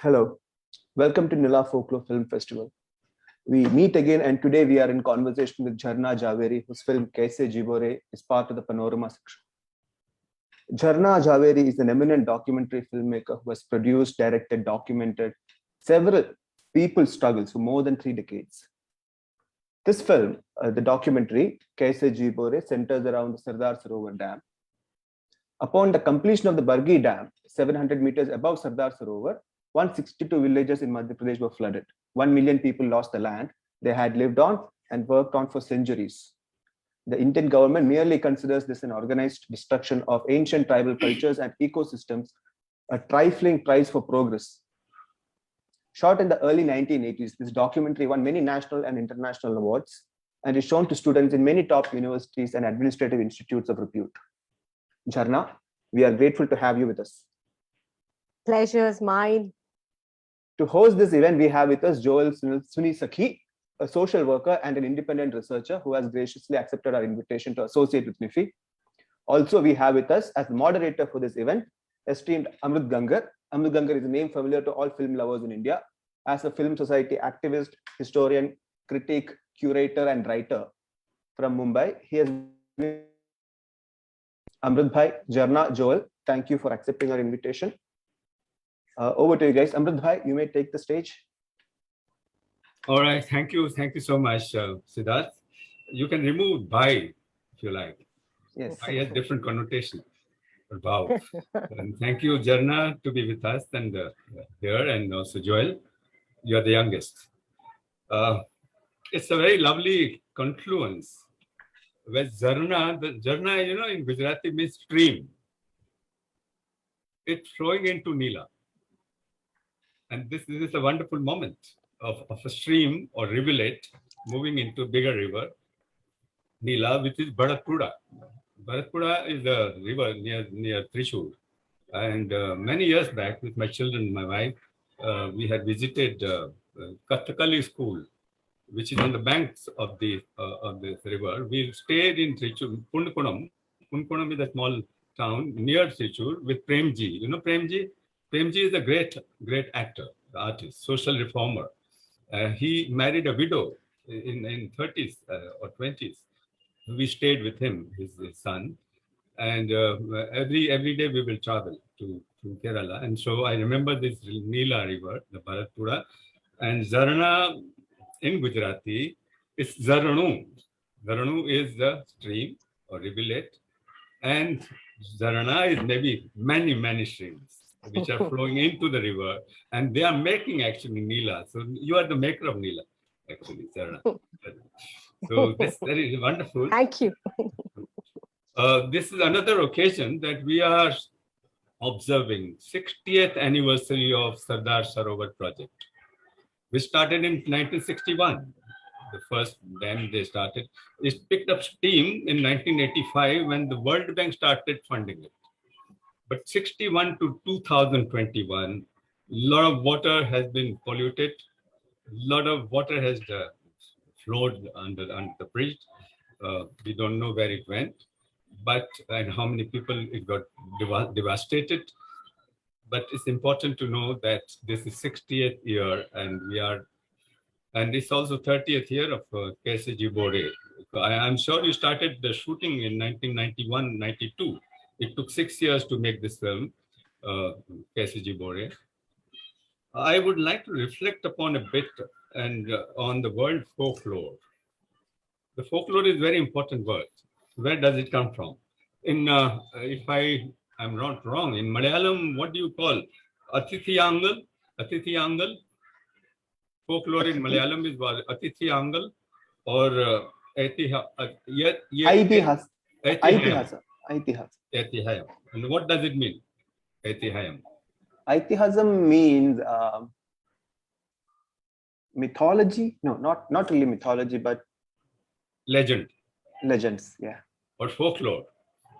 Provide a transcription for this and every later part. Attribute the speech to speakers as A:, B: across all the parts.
A: Hello, welcome to Nila Folklore Film Festival. We meet again, and today we are in conversation with Jharana Jhaveri, whose film Kaise Jeebo Re is part of the Panorama section. Jharana Jhaveri is an eminent documentary filmmaker who has produced, directed, documented several people's struggles for more than 3 decades. This film, the documentary Kaise Jeebo Re, centers around the Sardar Sarovar Dam. Upon the completion of the Bargi Dam, 700 meters above Sardar Sarovar, 162 villages in Madhya Pradesh were flooded. 1 million people lost the land they had lived on and worked on for centuries. The Indian government merely considers this an organized destruction of ancient tribal cultures and ecosystems, a trifling price for progress. Shot in the early 1980s, this documentary won many national and international awards and is shown to students in many top universities and administrative institutes of repute. Jharana, we are grateful to have you with us.
B: Pleasure is mine.
A: To host this event, we have with us Suni Sakhi, a social worker and an independent researcher who has graciously accepted our invitation to associate with MIFI. Also, we have with us as the moderator for this event, esteemed Amrit Gangar. Amrit Gangar is a name familiar to all film lovers in India. As a film society activist, historian, critic, curator, and writer from Mumbai, he has been Amrit Bhai, Jharana, Joel, thank you for accepting our invitation. Over to you guys. Amrit Bhai, you may take the stage.
C: All right, thank you so much, Siddharth. You can remove bhai if you like.
A: Yes.
C: Bhai has different connotation. Wow. And thank you, Jharana, to be with us and here, and also Joel. You are the youngest. It's a very lovely confluence. With Jharana, the Jharana, in Gujarati means stream. It's flowing into Nila. And this is a wonderful moment of a stream or rivulet moving into a bigger river, Nila, which is Bharatpura. Bharatpura is a river near Trishur. And many years back, with my children, my wife, we had visited Kathakali school, which is on the banks of this river. We stayed in Trishur, Punnakunam. Punnakunam is a small town near Trishur with Premji. You know Premji? Premji is a great actor, artist, social reformer. He married a widow in 30s or 20s. We stayed with him, his son, and every day we will travel to Kerala. And so I remember this Nila river, the Bharatpura, and Jharana in Gujarati is Zaranu. Zaranu is the stream or rivulet, and Jharana is maybe many streams which are flowing into the river, and they are making actually Nila. So you are the maker of Nila, actually, Jharana. So this is wonderful.
B: Thank you.
C: This is another occasion that we are observing 60th anniversary of Sardar Sarovar project. We started in 1961. The first dam they started. It picked up steam in 1985 when the World Bank started funding it. But 61 to 2021, a lot of water has been polluted. A lot of water has flowed under the bridge. We don't know where it went, and how many people it got devastated. But it's important to know that this is 60th year, and it's also 30th year of Kaise Jeebo Re. I'm sure you started the shooting in 1991-92. It took 6 years to make this film, Kaise Jeebo Re. I would like to reflect upon a bit and on the word folklore. The folklore is a very important word. Where does it come from? If I'm not wrong, in Malayalam, what do you call Atithiyangal? Atithiyangal? Folklore in Malayalam is what? Atithiyangal or Aitihayam. And what does it mean? Aitihayam.
A: Aitihasam means mythology. No, not really mythology, but
C: legend.
A: Legends, yeah.
C: Or folklore.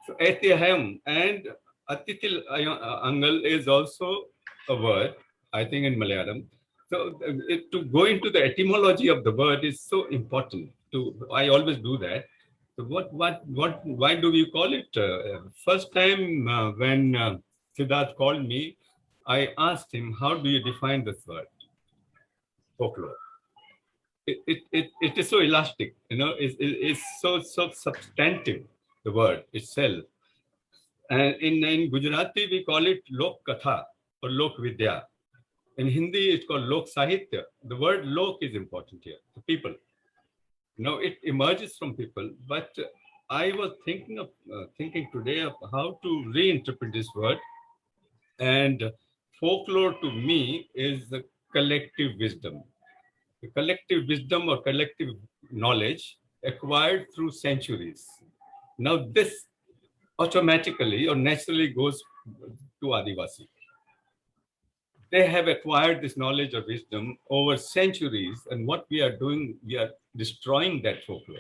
C: So Aitihayam and Atithiyangal is also a word, I think, in Malayalam. So to go into the etymology of the word is so important. I always do that. So why do we call it? First time when Siddharth called me, I asked him, how do you define this word, folklore? It is so elastic, it's so substantive, the word itself. And in Gujarati, we call it Lok Katha or Lok Vidya. In Hindi, it's called Lok Sahitya. The word Lok is important here, the people. It emerges from people, but I was thinking today of how to reinterpret this word. And folklore to me is the collective wisdom. The collective wisdom or collective knowledge acquired through centuries. Now this automatically or naturally goes to Adivasi. They have acquired this knowledge or wisdom over centuries, and what we are doing, we are destroying that folklore.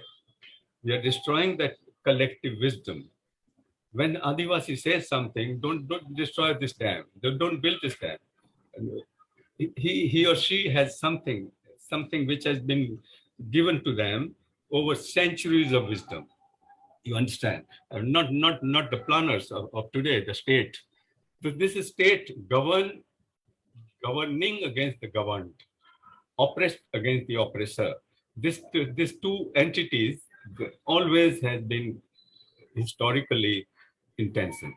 C: We are destroying that collective wisdom. When Adivasi says something, don't destroy this dam, don't build this dam. He or she has something which has been given to them over centuries of wisdom. You understand? Not the planners of today, the state. So this is state governing against the governed, oppressed against the oppressor. These two entities always has been historically intensive.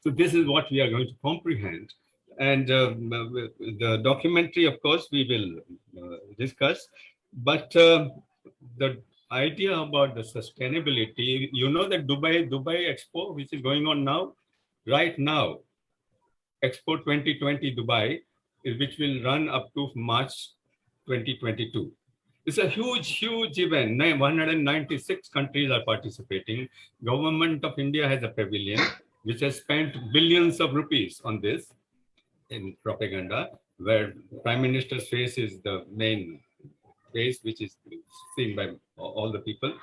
C: So this is what we are going to comprehend. And the documentary, of course, we will discuss. But the idea about the sustainability, that Dubai Expo, which is going on now, right now, Expo 2020 Dubai, which will run up to March 2022. It's a huge event. 196 countries are participating. Government of India has a pavilion, which has spent billions of rupees on this in propaganda, where Prime Minister's face is the main face, which is seen by all the people.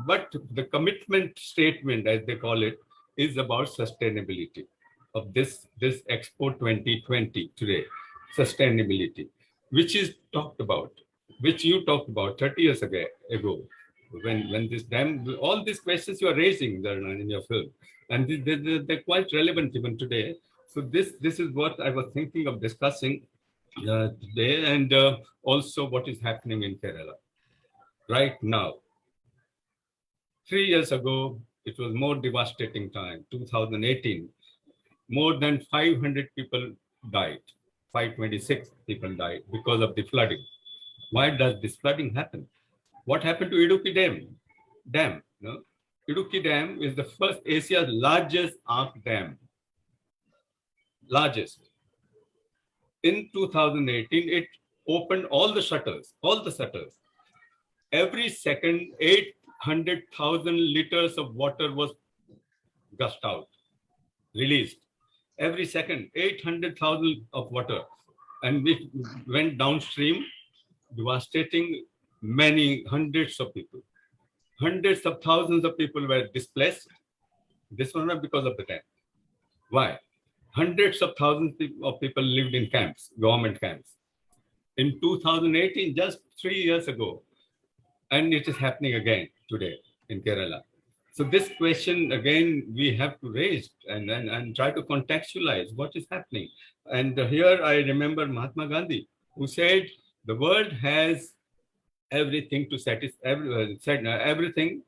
C: But the commitment statement, as they call it, is about sustainability of this Expo 2020 today. Sustainability, which is talked about, which you talked about 30 years ago, when this dam, all these questions you are raising in your film, and they're quite relevant even today. So this is what I was thinking of discussing today, and also what is happening in Kerala right now. 3 years ago, it was more devastating time, 2018. More than 500 people died. 526 people died because of the flooding. Why does this flooding happen? What happened to Idukki Dam? Idukki Dam is the first Asia's largest arc dam. Largest. In 2018, it opened all the shutters. Every second, 800,000 liters of water was gushed out, released. Every second, 800,000 of water. And it went downstream, devastating many hundreds of people. Hundreds of thousands of people were displaced. This was not because of the dam. Why? Hundreds of thousands of people lived in camps, government camps. In 2018, just 3 years ago, and it is happening again today in Kerala. So this question, again, we have to raise and try to contextualize what is happening. And here I remember Mahatma Gandhi, who said, the world has everything to satisfy, everything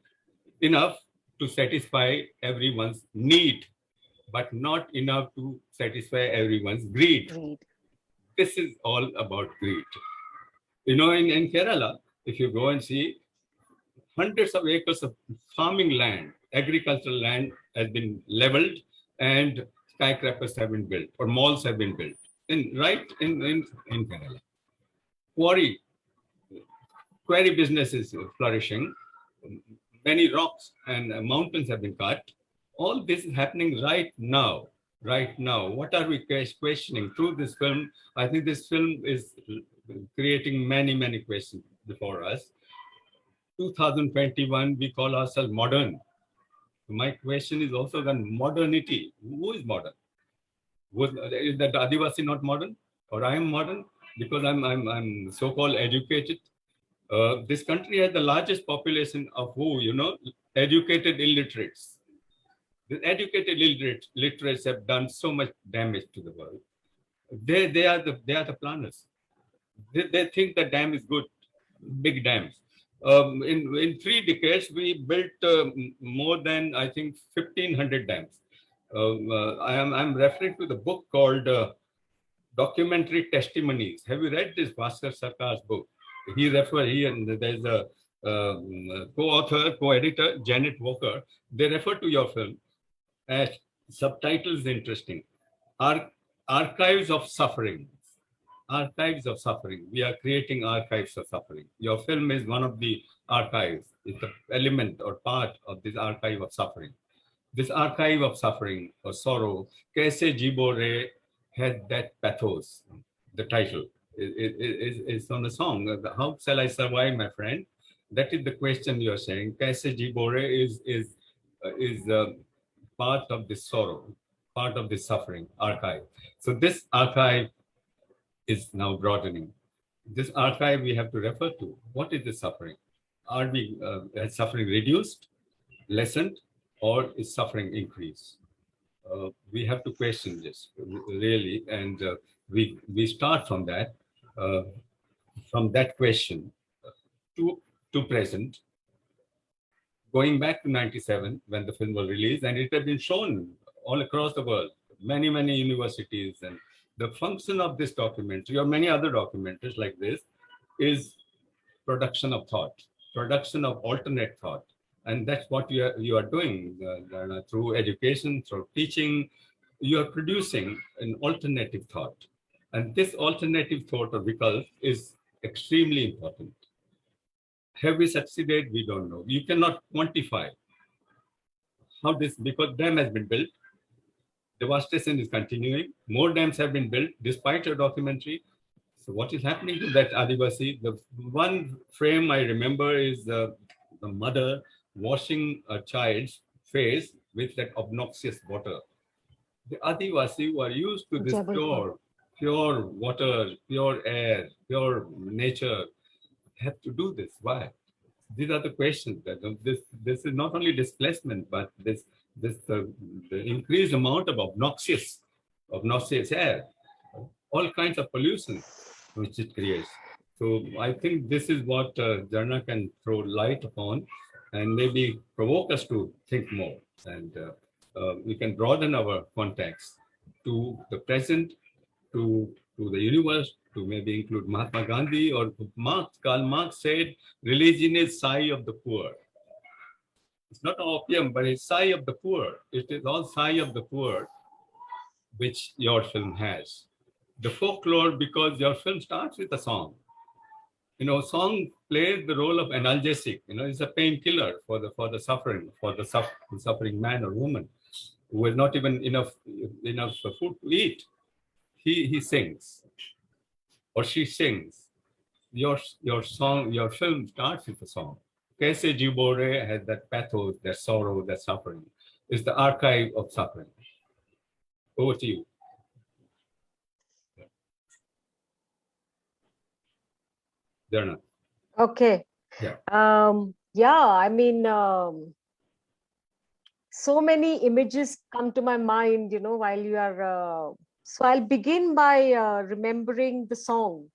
C: enough to satisfy everyone's need, but not enough to satisfy everyone's greed. This is all about greed. In Kerala, if you go and see, hundreds of acres of farming land, agricultural land has been leveled, and skyscrapers have been built or malls have been built in Kerala. Quarry business is flourishing. Many rocks and mountains have been cut. All this is happening right now. What are we questioning through this film? I think this film is creating many questions before us. 2021, we call ourselves modern. My question is also the modernity. Who is modern? Is that Adivasi not modern? Or I am modern because I'm so-called educated? This country has the largest population of educated illiterates. The educated illiterates have done so much damage to the world. They are the planners. They think the dam is good, big dams. In 3 decades, we built more than, I think, 1,500 dams. I'm referring to the book called Documentary Testimonies. Have you read this Bhaskar Sarkar's book? He and there's a co-author, co-editor, Janet Walker. They refer to your film as subtitles interesting. Archives of suffering. Archives of suffering. We are creating archives of suffering. Your film is one of the archives. It's an element or part of this archive of suffering. This archive of suffering or sorrow, Kaise Jeebo Re, has that pathos. The title is on the song. How shall I survive, my friend? That is the question you are saying. Kaise Jeebo Re is part of this sorrow, part of this suffering archive. So this archive is now broadening. This archive we have to refer to. What is the suffering? Are we has suffering reduced, lessened, or is suffering increased? We have to question this really, and we start from that question to present, going back to 97 when the film was released, and it had been shown all across the world, many universities. And the function of this documentary, or many other documentaries like this, is production of thought, production of alternate thought. And that's what you are doing through education, through teaching. You are producing an alternative thought. And this alternative thought or vikalp is extremely important. Have we succeeded? We don't know. You cannot quantify how this, because dam has been built, devastation is continuing, more dams have been built despite your documentary. So what is happening to that Adivasi? The one frame I remember is the mother washing a child's face with that obnoxious water. The Adivasi who are used to this pure water, pure air, pure nature, have to do this. Why? These are the questions. That this is not only displacement, but the increased amount of obnoxious air, all kinds of pollution which it creates. So I think this is what Jharana can throw light upon and maybe provoke us to think more. And we can broaden our context to the present, to the universe, to maybe include Mahatma Gandhi or Marx. Karl Marx said, religion is sigh of the poor. It's not opium, but it's sigh of the poor. It is all sigh of the poor, which your film has. The folklore, because your film starts with a song. Song plays the role of analgesic. It's a painkiller for the suffering man or woman who has not even enough food to eat. He sings, or she sings. Your song, your film starts with a song. Kaise Jeebo Re has that pathos, that sorrow, that suffering. It's the archive of suffering. Over to you. Jharana.
B: Okay.
C: Yeah.
B: I mean, so many images come to my mind, while you are. So I'll begin by remembering the song,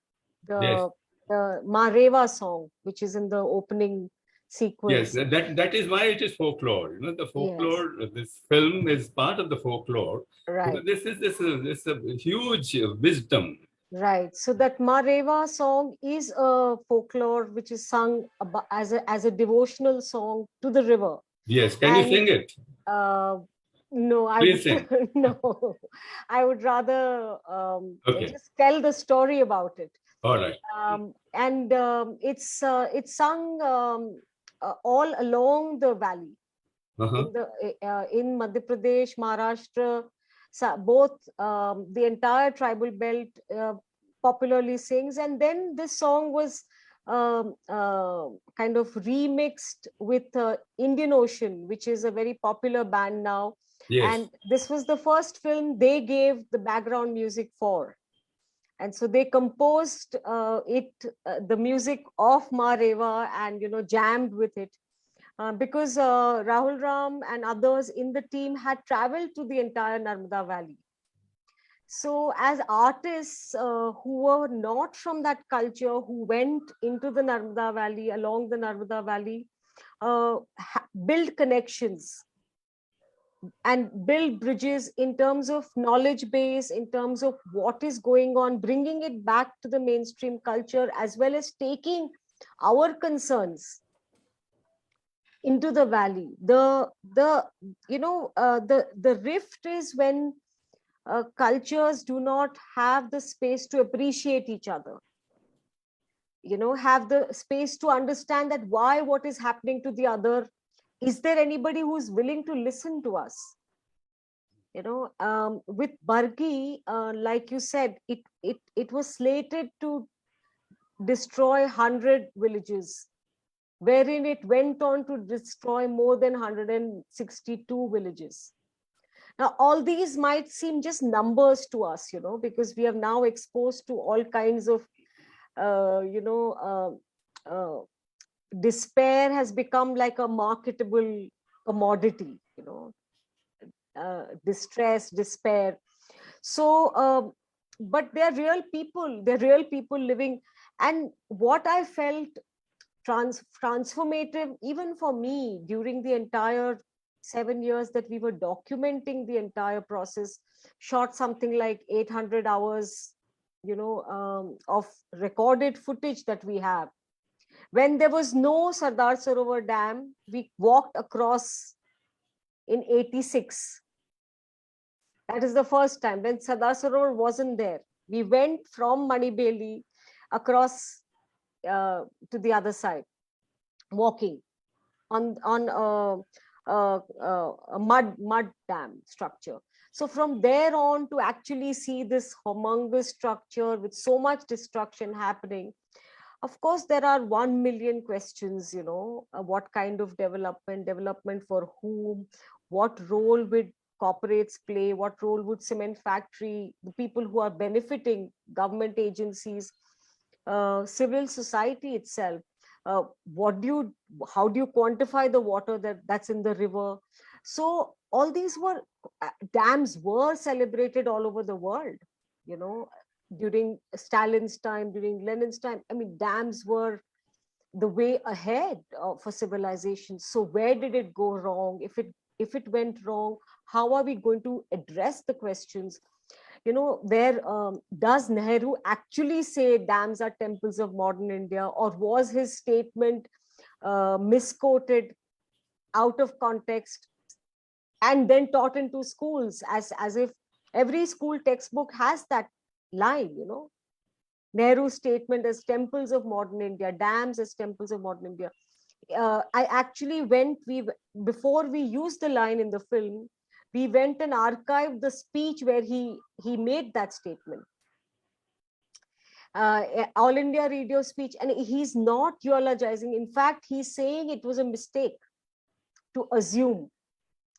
B: the Mahareva song, which is in the opening sequence.
C: Yes, that is why it is folklore. The folklore. Yes. This film is part of the folklore.
B: Right.
C: This is a huge wisdom.
B: Right. So that Mahareva song is a folklore which is sung as a devotional song to the river.
C: Yes. Can you sing it?
B: No, no. I would rather just tell the story about it.
C: All right.
B: It's sung all along the valley. In Madhya Pradesh, Maharashtra, both the entire tribal belt popularly sings. And then this song was kind of remixed with Indian Ocean, which is a very popular band now.
C: Yes.
B: And this was the first film they gave the background music for. And so they composed the music of Mahareva and, jammed with it. Because Rahul Ram and others in the team had traveled to the entire Narmada Valley. So as artists who were not from that culture, who went into the Narmada Valley, along the Narmada Valley, build connections and build bridges in terms of knowledge base, in terms of what is going on, bringing it back to the mainstream culture, as well as taking our concerns into the valley. The rift is when cultures do not have the space to appreciate each other, have the space to understand that why what is happening to the other. Is there anybody who's willing to listen to us? With Bargi, like you said, it was slated to destroy 100 villages, wherein it went on to destroy more than 162 villages. Now, all these might seem just numbers to us, because we are now exposed to all kinds of, uh, you know, uh, uh, despair has become like a marketable commodity, distress, despair. So, but they're real people living. And what I felt transformative, even for me, during the entire 7 years that we were documenting the entire process, shot something like 800 hours, of recorded footage that we have. When there was no Sardar Sarovar Dam, we walked across in 86. That is the first time when Sardar Sarovar wasn't there. We went from Manibeli across to the other side, walking on a mud dam structure. So from there on, to actually see this humongous structure with so much destruction happening, of course there are 1 million questions. What kind of development for whom, what role would corporates play, what role would cement factory, the people who are benefiting, government agencies, civil society itself. What do you How do you quantify the water that's in the river? So all these dams were celebrated all over the world, you know during Stalin's time, during Lenin's time. I mean, dams were the way ahead for civilization. So where did it go wrong? If it went wrong, how are we going to address the questions? Where does Nehru actually say dams are temples of modern India, or was his statement misquoted, out of context, and then taught into schools as if every school textbook has that line? Nehru's statement as temples of modern India, dams as temples of modern India. I actually before we used the line in the film, we went and archived the speech where he made that statement. All India radio speech, and he's not eulogizing. In fact, he's saying it was a mistake to assume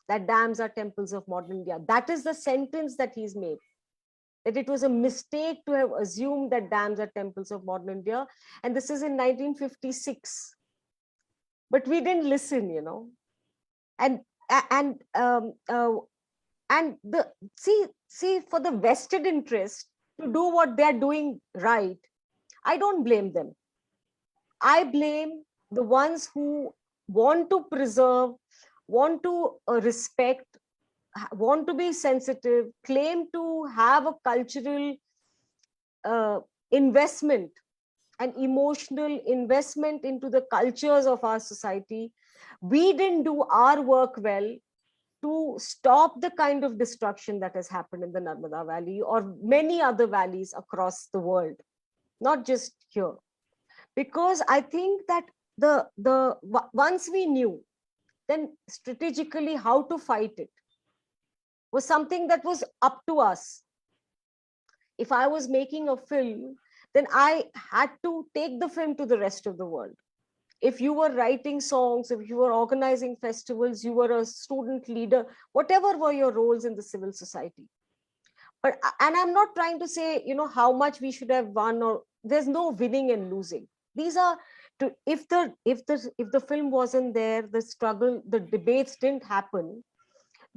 B: that dams are temples of modern India. That is the sentence that he's made. That it was a mistake to have assumed that dams are temples of modern India. And this is in 1956. But we didn't listen, And and the see for the vested interest to do what they're doing right, I don't blame them. I blame the ones who want to preserve, want to respect, want to be sensitive, claim to have a cultural investment, an emotional investment into the cultures of our society. We didn't do our work well to stop the kind of destruction that has happened in the Narmada Valley or many other valleys across the world, not just here. Because I think that once we knew, then strategically how to fight it was something that was up to us. If I was making a film, then I had to take the film to the rest of the world. If you were writing songs, if you were organizing festivals, you were a student leader, whatever were your roles in the civil society. And I'm not trying to say, how much we should have won, or there's no winning and losing. These are if the film wasn't there, the struggle, the debates didn't happen,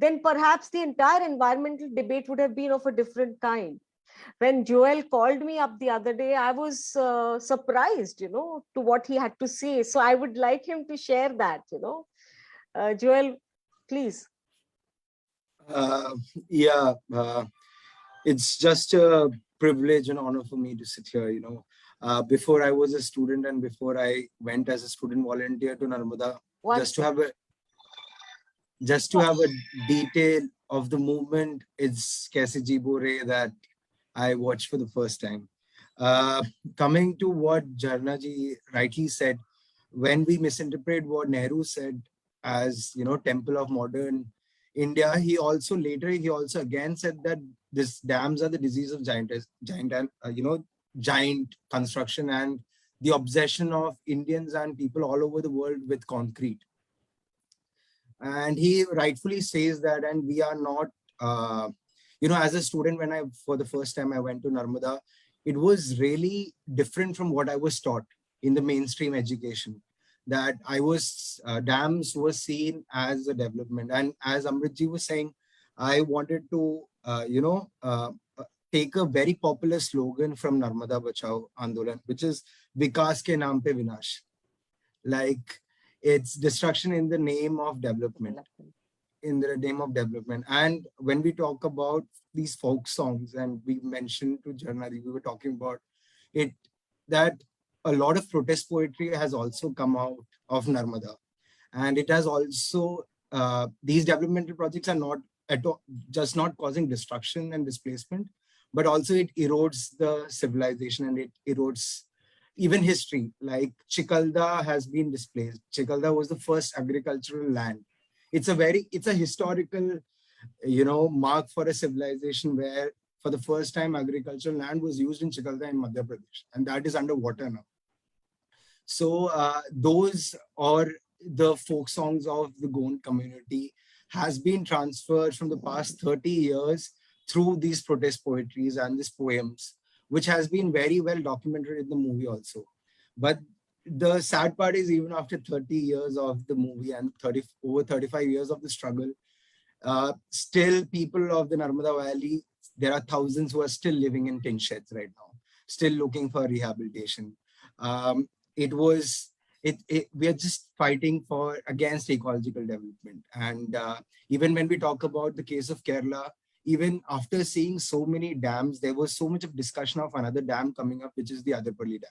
B: then perhaps the entire environmental debate would have been of a different kind. When Joel called me up the other day, I was surprised, to what he had to say. So I would like him to share that, Joel, please.
D: Uh, yeah, it's just a privilege and honor for me to sit here. Before I was a student and before I went as a student volunteer to Narmada, just to have a detail of the movement, it's Kaise Jeebo Re that I watched for the first time. Coming to what Jharana ji rightly said, when we misinterpret what Nehru said as, temple of modern India, he also again said that these dams are the disease of giant construction and the obsession of Indians and people all over the world with concrete. And he rightfully says that, and we are not, as a student, for the first time I went to Narmada, it was really different from what I was taught in the mainstream education. That dams were seen as a development. And as Amrit ji was saying, I wanted to, take a very popular slogan from Narmada Bachao Andolan, which is Vikas ke naam pe vinash. Like, it's destruction in the name of development. In the name of development. And when we talk about these folk songs, and we mentioned to Jharana, we were talking about it, that a lot of protest poetry has also come out of Narmada. And it has also, these developmental projects are not at all, just not causing destruction and displacement, but also it erodes the civilization and it erodes even history. Like Chikalda has been displaced. Chikalda was the first agricultural land. It's a historical, mark for a civilization where for the first time agricultural land was used in Chikalda in Madhya Pradesh, and that is underwater now. So those are the folk songs of the Gond community has been transferred from the past 30 years through these protest poetries and these poems, which has been very well documented in the movie also. But the sad part is, even after 30 years of the movie and over 35 years of the struggle, still people of the Narmada Valley, there are thousands who are still living in tin sheds right now, still looking for rehabilitation. We are just fighting against ecological development. And even when we talk about the case of Kerala, even after seeing so many dams, there was so much of discussion of another dam coming up, which is the Adipalli Dam.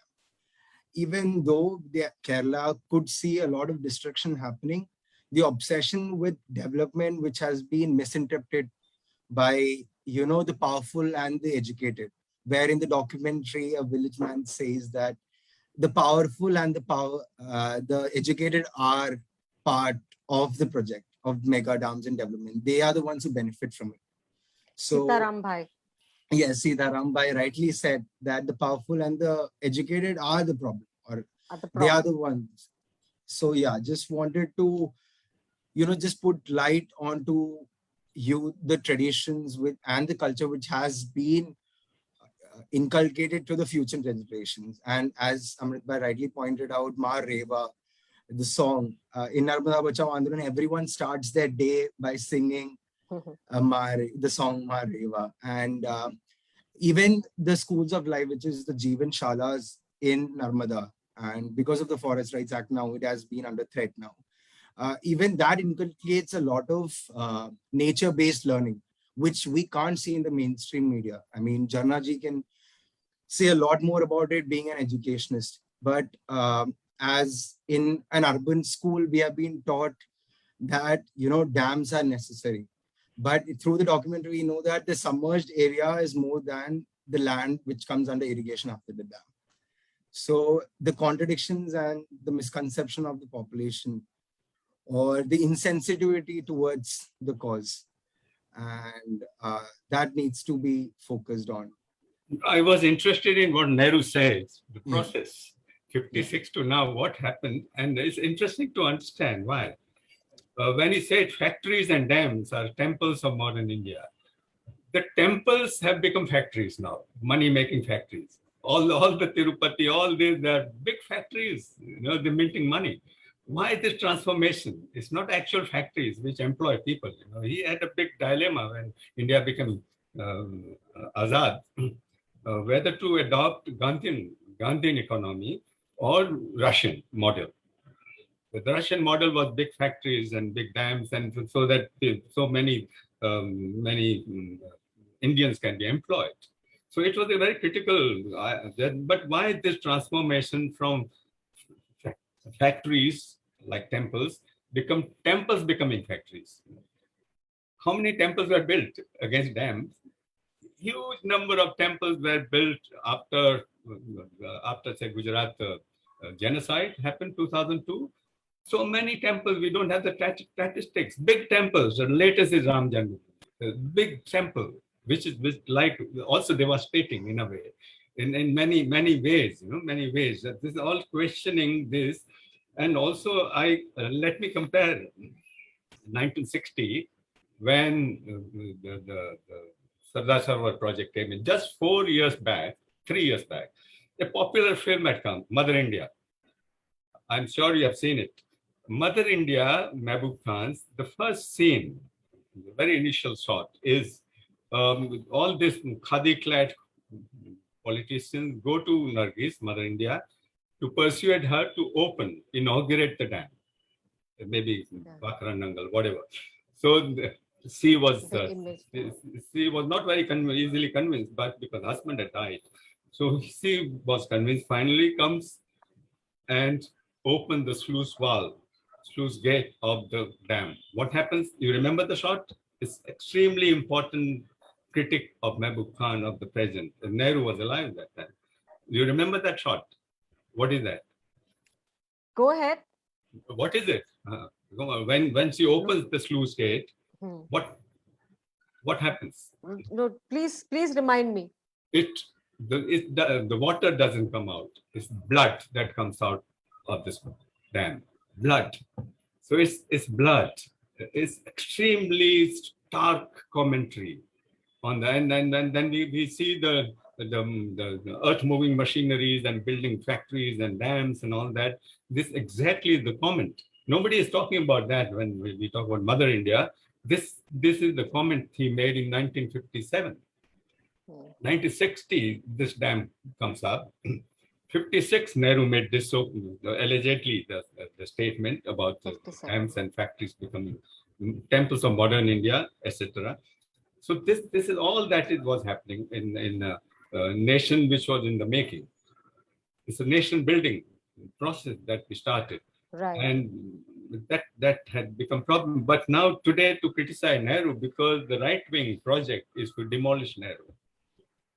D: Even though Kerala could see a lot of destruction happening, the obsession with development, which has been misinterpreted by, the powerful and the educated, where in the documentary, a village man says that the powerful and the educated are part of the project of mega dams and development. They are the ones who benefit from it. So,
B: Sitaram Bhai.
D: Yes, Sitaram Bhai rightly said that the powerful and the educated are the problem, or they are the ones. So yeah, just wanted to, just put light onto the traditions and the culture which has been inculcated to the future generations. And as Amrit Bhai rightly pointed out, Mahareva, the song in Narmada Bachao Andolan, everyone starts their day by singing the song Mahareva. And even the schools of life, which is the Jeevan Shalas in Narmada, and because of the Forest Rights Act now, it has been under threat now. Even that inculcates a lot of nature-based learning, which we can't see in the mainstream media. I mean, Jharana ji can say a lot more about it being an educationist. But as in an urban school, we have been taught that, dams are necessary. But through the documentary, we know that the submerged area is more than the land which comes under irrigation after the dam. So the contradictions and the misconception of the population, or the insensitivity towards the cause, and that needs to be focused on.
C: I was interested in what Nehru says, the process, 56 to now, what happened. And it's interesting to understand why. When he said factories and dams are temples of modern India, the temples have become factories now, money-making factories. All the Tirupati, all these, they're big factories, they're minting money. why this transformation? It's not actual factories which employ people. You know, he had a big dilemma when India became Azad, whether to adopt Gandhian economy or Russian model. The Russian model was big factories and big dams, and so that so many Indians can be employed. So it was a very critical. But why this transformation from factories like temples becoming factories? How many temples were built against dams? Huge number of temples were built after say Gujarat genocide happened 2002. So many temples, we don't have the statistics. Big temples, the latest is Ram Janmabhoomi, big temple, which like also devastating in a way, in many ways, many ways. This is all questioning this, and also let me compare 1960 when the Sardar Sarovar project came in. Just 3 years back, a popular film had come, Mother India. I'm sure you have seen it. Mother India, Mehboob Khan's, the first scene, the very initial shot is all this khadi-clad politicians go to Nargis, Mother India, to persuade her to inaugurate the dam. Maybe Bakaranangal, whatever. So she was not very easily convinced, but because husband had died. So she was convinced, finally comes and open the sluice gate of the dam. What happens? You remember the shot? It's extremely important critic of Mehboob Khan, of the present. Nehru was alive at that time. You remember that shot? What is that?
B: Go ahead.
C: What is it? When she opens the sluice gate, what happens?
B: No, please remind me.
C: The water doesn't come out. It's blood that comes out of this dam. Blood. So it's blood. It's extremely stark commentary on that. And then we see the earth moving machineries and building factories and dams and all that. This exactly is the comment. Nobody is talking about that when we talk about Mother India. This is the comment he made in 1957. 1960, this dam comes up. 56, Nehru made this, so allegedly the statement about the dams and factories becoming temples of modern India, etc. So this is all that it was happening in a nation which was in the making. It's a nation building process that we started.
B: Right.
C: And that had become problem. But now today to criticize Nehru because the right-wing project is to demolish Nehru,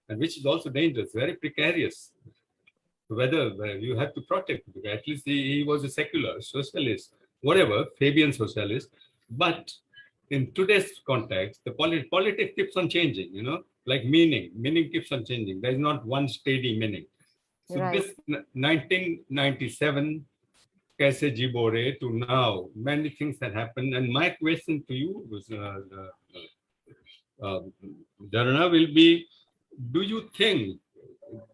C: and which is also dangerous, very precarious. Whether you have to protect, at least he was a secular socialist, whatever, Fabian socialist. But in today's context, the politics keeps on changing, like meaning keeps on changing. There is not one steady meaning. So this 1997, Kaise Jeebo Re to now, many things that happened. And my question to you was, Jharana, will be, do you think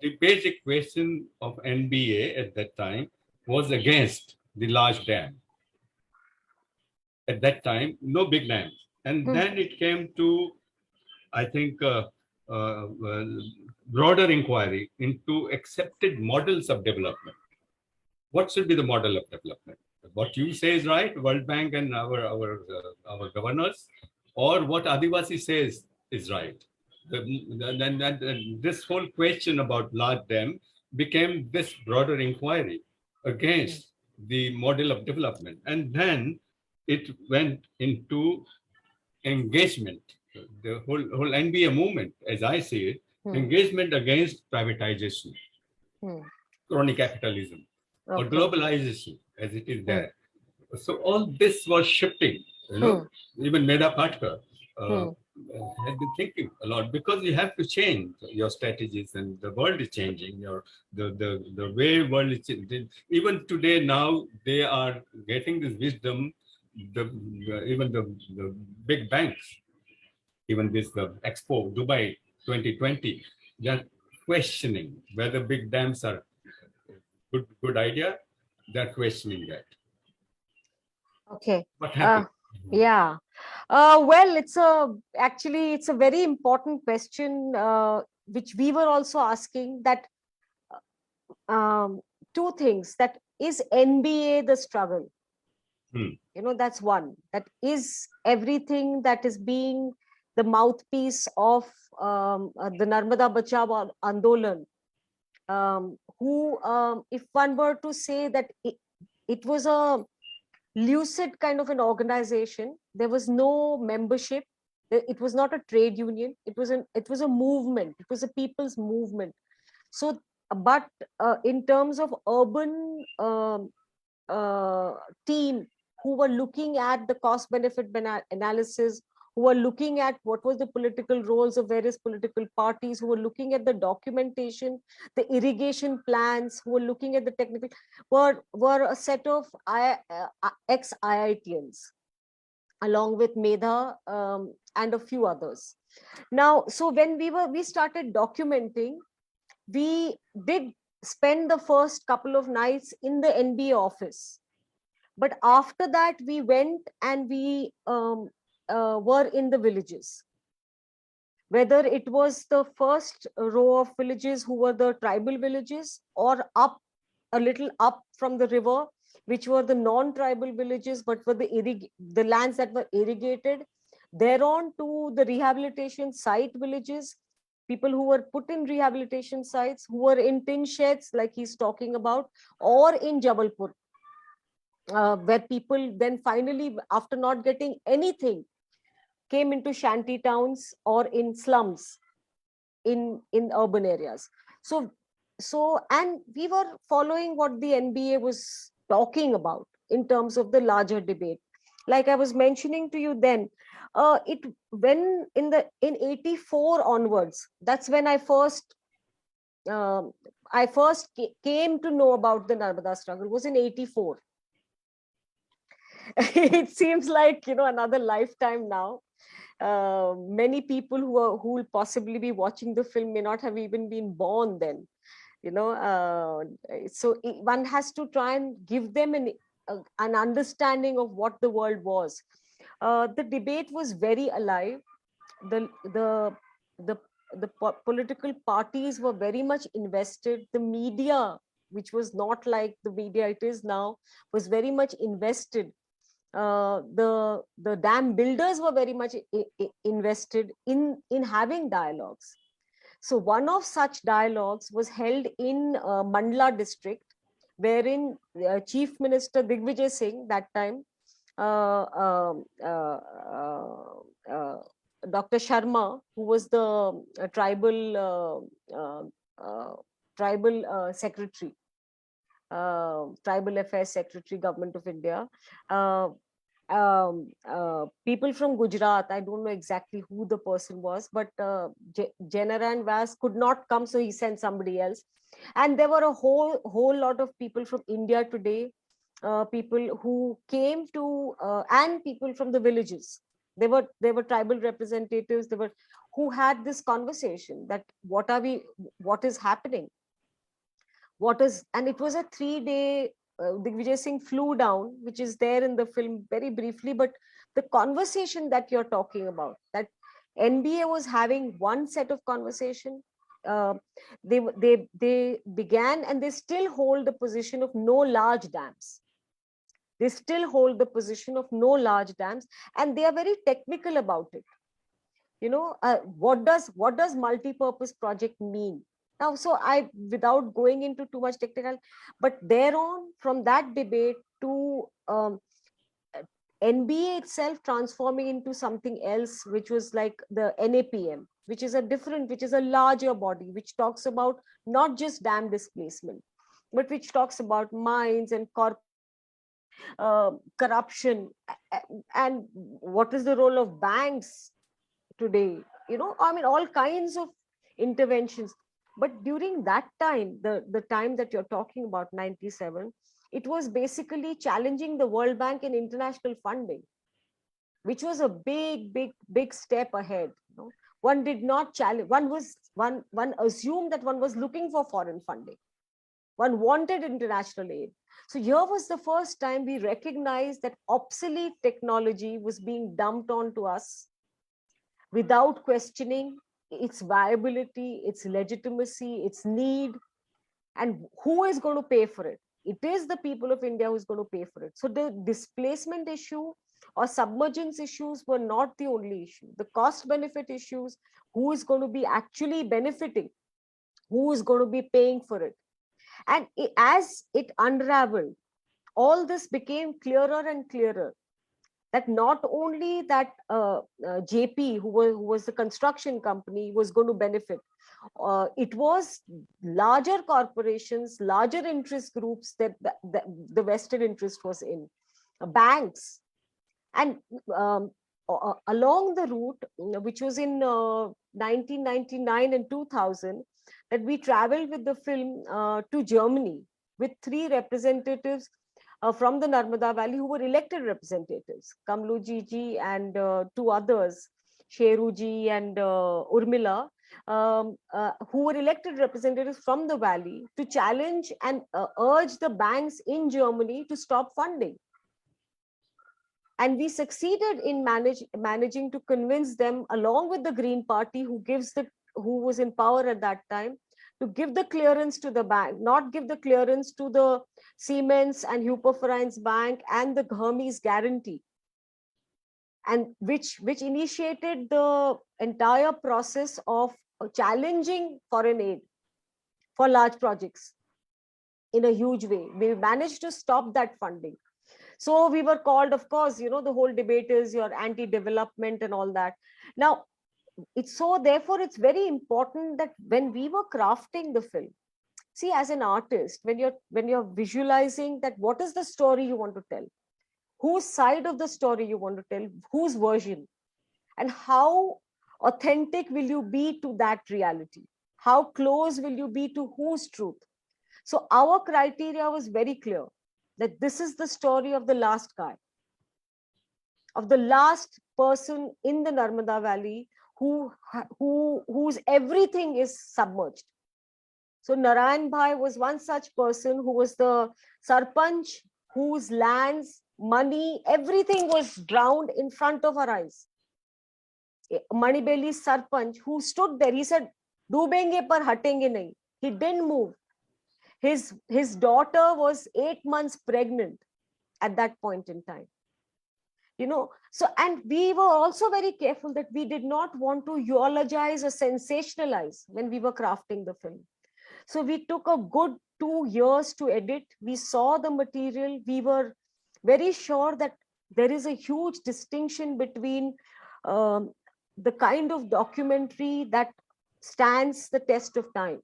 C: the basic question of NBA at that time was against the large dam? At that time, no big dams. And then it came to, I think, broader inquiry into accepted models of development. What should be the model of development? What you say is right, World Bank and our governors, or what Adivasi says is right. This whole question about large dam became this broader inquiry against the model of development. And then it went into engagement, the whole NBA movement, as I see it, engagement against privatization, crony capitalism, or globalization, as it is there. So all this was shifting, even Meda Patkar had been thinking a lot, because you have to change your strategies, and the world is changing. The way world is changing. Even today, now they are getting this wisdom. Even the big banks, even this Expo Dubai 2020, they are questioning whether big dams are good idea. They're questioning that.
B: Okay.
C: What happened?
B: Yeah. Well, actually it's a very important question, which we were also asking, that two things: that is NBA the struggle?
C: Hmm.
B: That's one. That is everything that is being the mouthpiece of the Narmada Bachao Andolan. If one were to say that it was a lucid kind of an organization, there was no membership. It was not a trade union. It was a movement. It was a people's movement. So, but in terms of urban uh, team who were looking at the cost benefit analysis, who were looking at what was the political roles of various political parties, who were looking at the documentation, the irrigation plans, who were looking at the technical, were a set of ex-IITians, along with Medha, and a few others. Now, so when we started documenting, we did spend the first couple of nights in the NBA office. But after that, we went and we were in the villages. Whether it was the first row of villages who were the tribal villages, or up a little up from the river, which were the non-tribal villages, but were the lands that were irrigated, thereon to the rehabilitation site villages, people who were put in rehabilitation sites, who were in tin sheds like he's talking about, or in Jabalpur, where people then finally, after not getting anything, came into shanty towns or in slums in urban areas. So, and we were following what the NBA was talking about in terms of the larger debate. Like I was mentioning to you then, it when in 84 onwards, that's when um, I first came to know about the Narmada struggle, was in 84. It seems like, another lifetime now. Many people who will possibly be watching the film may not have even been born then. So one has to try and give them an understanding of what the world was. The debate was very alive. The the the political parties were very much invested. The media, which was not like the media it is now, was very much invested. The dam builders were very much invested in having dialogues. So one of such dialogues was held in Mandla district, wherein Chief Minister Digvijay Singh, that time, uh, um, uh, uh, uh, Dr. Sharma, who was the uh, uh, tribal secretary, tribal affairs secretary, government of India. Uh, People from Gujarat, I don't know exactly who the person was, but Janaran Vas could not come, so he sent somebody else. And there were a whole lot of people from India today, people who came to, and people from the villages. They were tribal representatives. They were who had this conversation that what is happening, and it was a 3-day. Digvijay Singh flew down, which is there in the film very briefly, but the conversation that you're talking about, that NBA was having one set of conversation. Uh, they began, and they still hold the position of no large dams. They still hold the position of no large dams, and they are very technical about it. What does multi-purpose project mean now? So I, without going into too much technical, but thereon, from that debate to NBA itself transforming into something else, which was like the NAPM, which is a larger body, which talks about not just dam displacement, but which talks about mines and corruption, and what is the role of banks today. I mean, all kinds of interventions. But during that time, the time that you're talking about, 97, it was basically challenging the World Bank in international funding, which was a big step ahead. One did not challenge, one assumed that one was looking for foreign funding. One wanted international aid. So here was the first time we recognized that obsolete technology was being dumped onto us without questioning its viability, its legitimacy, its need, and who is going to pay for it. It is the people of India who's going to pay for it. So the displacement issue or submergence issues were not the only issue. The cost benefit issues, who is going to be actually benefiting, who is going to be paying for it. And as it unraveled, all this became clearer and clearer, that not only that JP, who was the construction company, was going to benefit. It was larger corporations, larger interest groups that the vested interest was in, banks. And along the route, which was in 1999 and 2000, that we traveled with the film to Germany with 3 representatives from the Narmada Valley who were elected representatives, Kamluji ji and 2 others, Sheru ji and Urmila, who were elected representatives from the valley to challenge and urge the banks in Germany to stop funding. And we succeeded in managing to convince them, along with the Green Party, who was in power at that time, to give the clearance to the bank, not give the clearance to the Siemens and Hypovereins Bank and the Hermes guarantee, and which initiated the entire process of challenging foreign aid for large projects in a huge way. We managed to stop that funding. So we were called, of course, the whole debate is you're anti-development and all that. Now, therefore, it's very important that when we were crafting the film, see, as an artist, when you're visualizing that, what is the story you want to tell? Whose side of the story you want to tell? Whose version? And how authentic will you be to that reality? How close will you be to whose truth? So our criteria was very clear, that this is the story of the last guy, of the last person in the Narmada Valley whose everything is submerged. So Narayan Bhai was one such person, who was the sarpanch, whose lands, money, everything was drowned in front of our eyes. Manibeli's sarpanch, who stood there, he said, "Doobenge par hatenge nahi." He didn't move. His daughter was 8 months pregnant at that point in time. So, and we were also very careful that we did not want to eulogize or sensationalize when we were crafting the film. So we took a good 2 years to edit. We saw the material. We were very sure that there is a huge distinction between the kind of documentary that stands the test of time.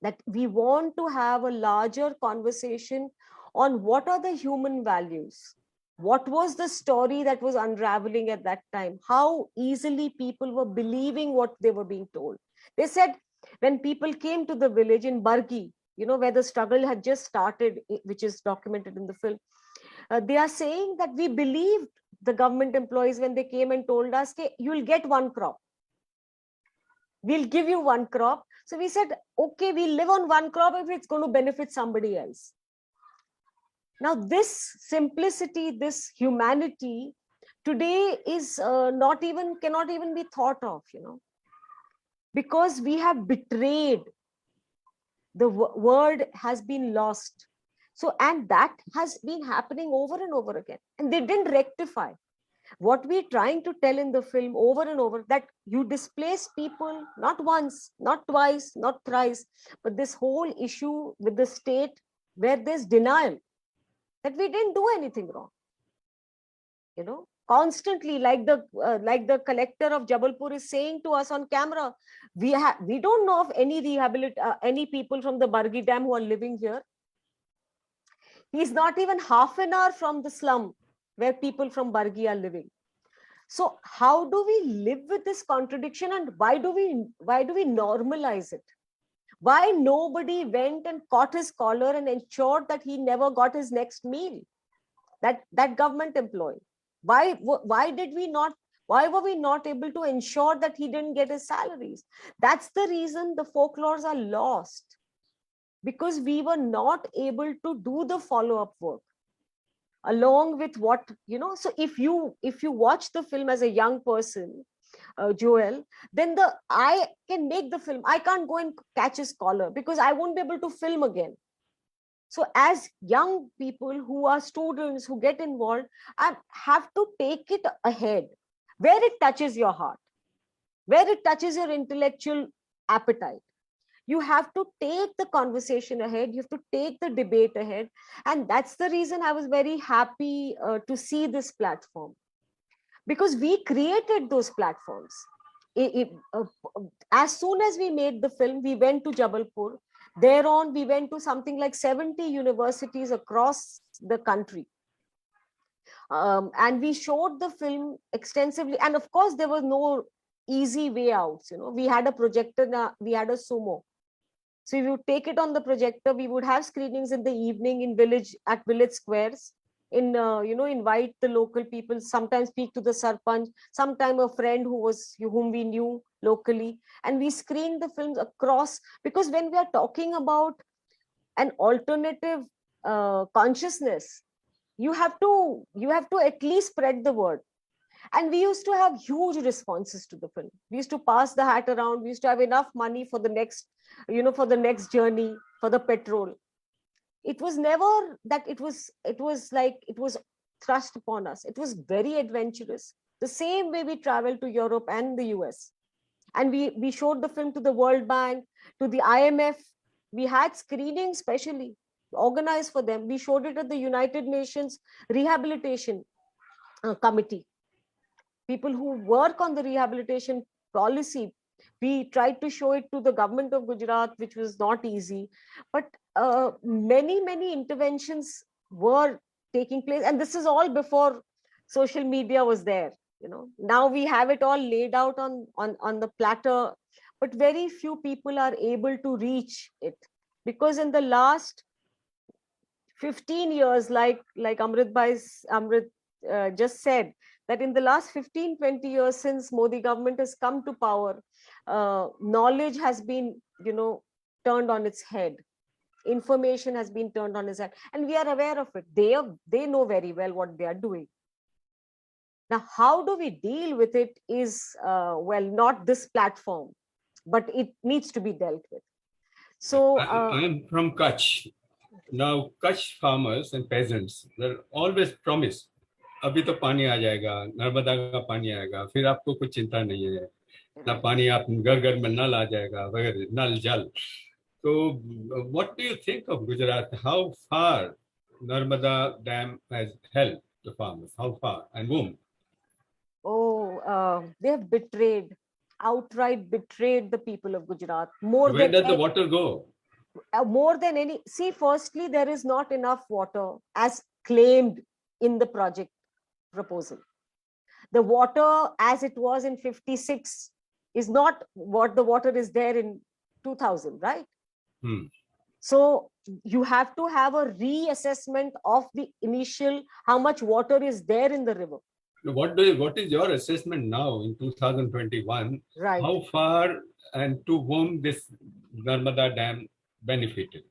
B: That we want to have a larger conversation on what are the human values. What was the story that was unraveling at that time? How easily people were believing what they were being told. They said, when people came to the village in Bargi, where the struggle had just started, which is documented in the film, they are saying that we believed the government employees when they came and told us, okay, you'll get 1 crop. We'll give you 1 crop. So we said, okay, we live on 1 crop if it's going to benefit somebody else. Now, this simplicity, this humanity today is cannot even be thought of, because we have betrayed. The word has been lost. So, and that has been happening over and over again. And they didn't rectify. What we're trying to tell in the film over and over, that you displace people not once, not twice, not thrice, but this whole issue with the state where there's denial that we didn't do anything wrong. Constantly, like the collector of Jabalpur is saying to us on camera, we don't know of any people from the Bargi Dam who are living here. He's not even half an hour from the slum where people from Bargi are living. So how do we live with this contradiction, and why do we normalize it? Why nobody went and caught his collar and ensured that he never got his next meal? That government employee. Why were we not able to ensure that he didn't get his salaries? That's the reason the folklores are lost. because we were not able to do the follow-up work along with what, so if you watch the film as a young person, Joel, then I can make the film. I can't go and catch his collar because I won't be able to film again. So as young people who are students who get involved, I have to take it ahead where it touches your heart, where it touches your intellectual appetite. You have to take the conversation ahead. You have to take the debate ahead. And that's the reason I was very happy to see this platform, because we created those platforms. As soon as we made the film, we went to Jabalpur. Thereon, we went to something like 70 universities across the country. And we showed the film extensively. And of course, there was no easy way outs. We had a projector, we had a sumo. So if you take it on the projector, we would have screenings in the evening at village squares. Invite the local people, sometimes speak to the sarpanch, sometime a friend whom we knew locally, and we screened the films across. Because when we are talking about an alternative consciousness, you have to at least spread the word. And we used to have huge responses to the film. We used to pass the hat around. We used to have enough money for the next journey, for the petrol. It was never that it was thrust upon us. It was very adventurous. The same way we traveled to Europe and the US. And we showed the film to the World Bank, to the IMF. We had screenings specially organized for them. We showed it at the United Nations Rehabilitation Committee. People who work on the rehabilitation policy, we tried to show it to the government of Gujarat, which was not easy. But many interventions were taking place. And this is all before social media was there. Now we have it all laid out on the platter, but very few people are able to reach it. Because in the last 15 years, like Amrit just said, that in the last 15-20 years since Modi government has come to power, knowledge has been turned on its head. Information has been turned on its head, and we are aware of it. They know very well what they are doing. Now, how do we deal with it is not this platform, but it needs to be dealt with. So
C: I'm from Kutch. Now, Kutch farmers and peasants, they're always promised, अभी तो पानी आ जाएगा, नर्मदा का पानी आएगा, फिर आपको कुछ चिंता नहीं है, ना पानी आप घर में नल आ जाएगा, वगैरह, नल जल. So, what do you think of Gujarat? How far Narmada Dam has helped the farmers? How far and whom?
B: They have outright betrayed the people of Gujarat.
C: Where does the water go?
B: More than any. See, firstly, there is not enough water as claimed in the project proposal. The water as it was in 56 is not what the water is there in 2000, right? So you have to have a reassessment of the initial, how much water is there in the river.
C: What is your assessment now in 2021?
B: Right.
C: How far and to whom this Narmada Dam benefited?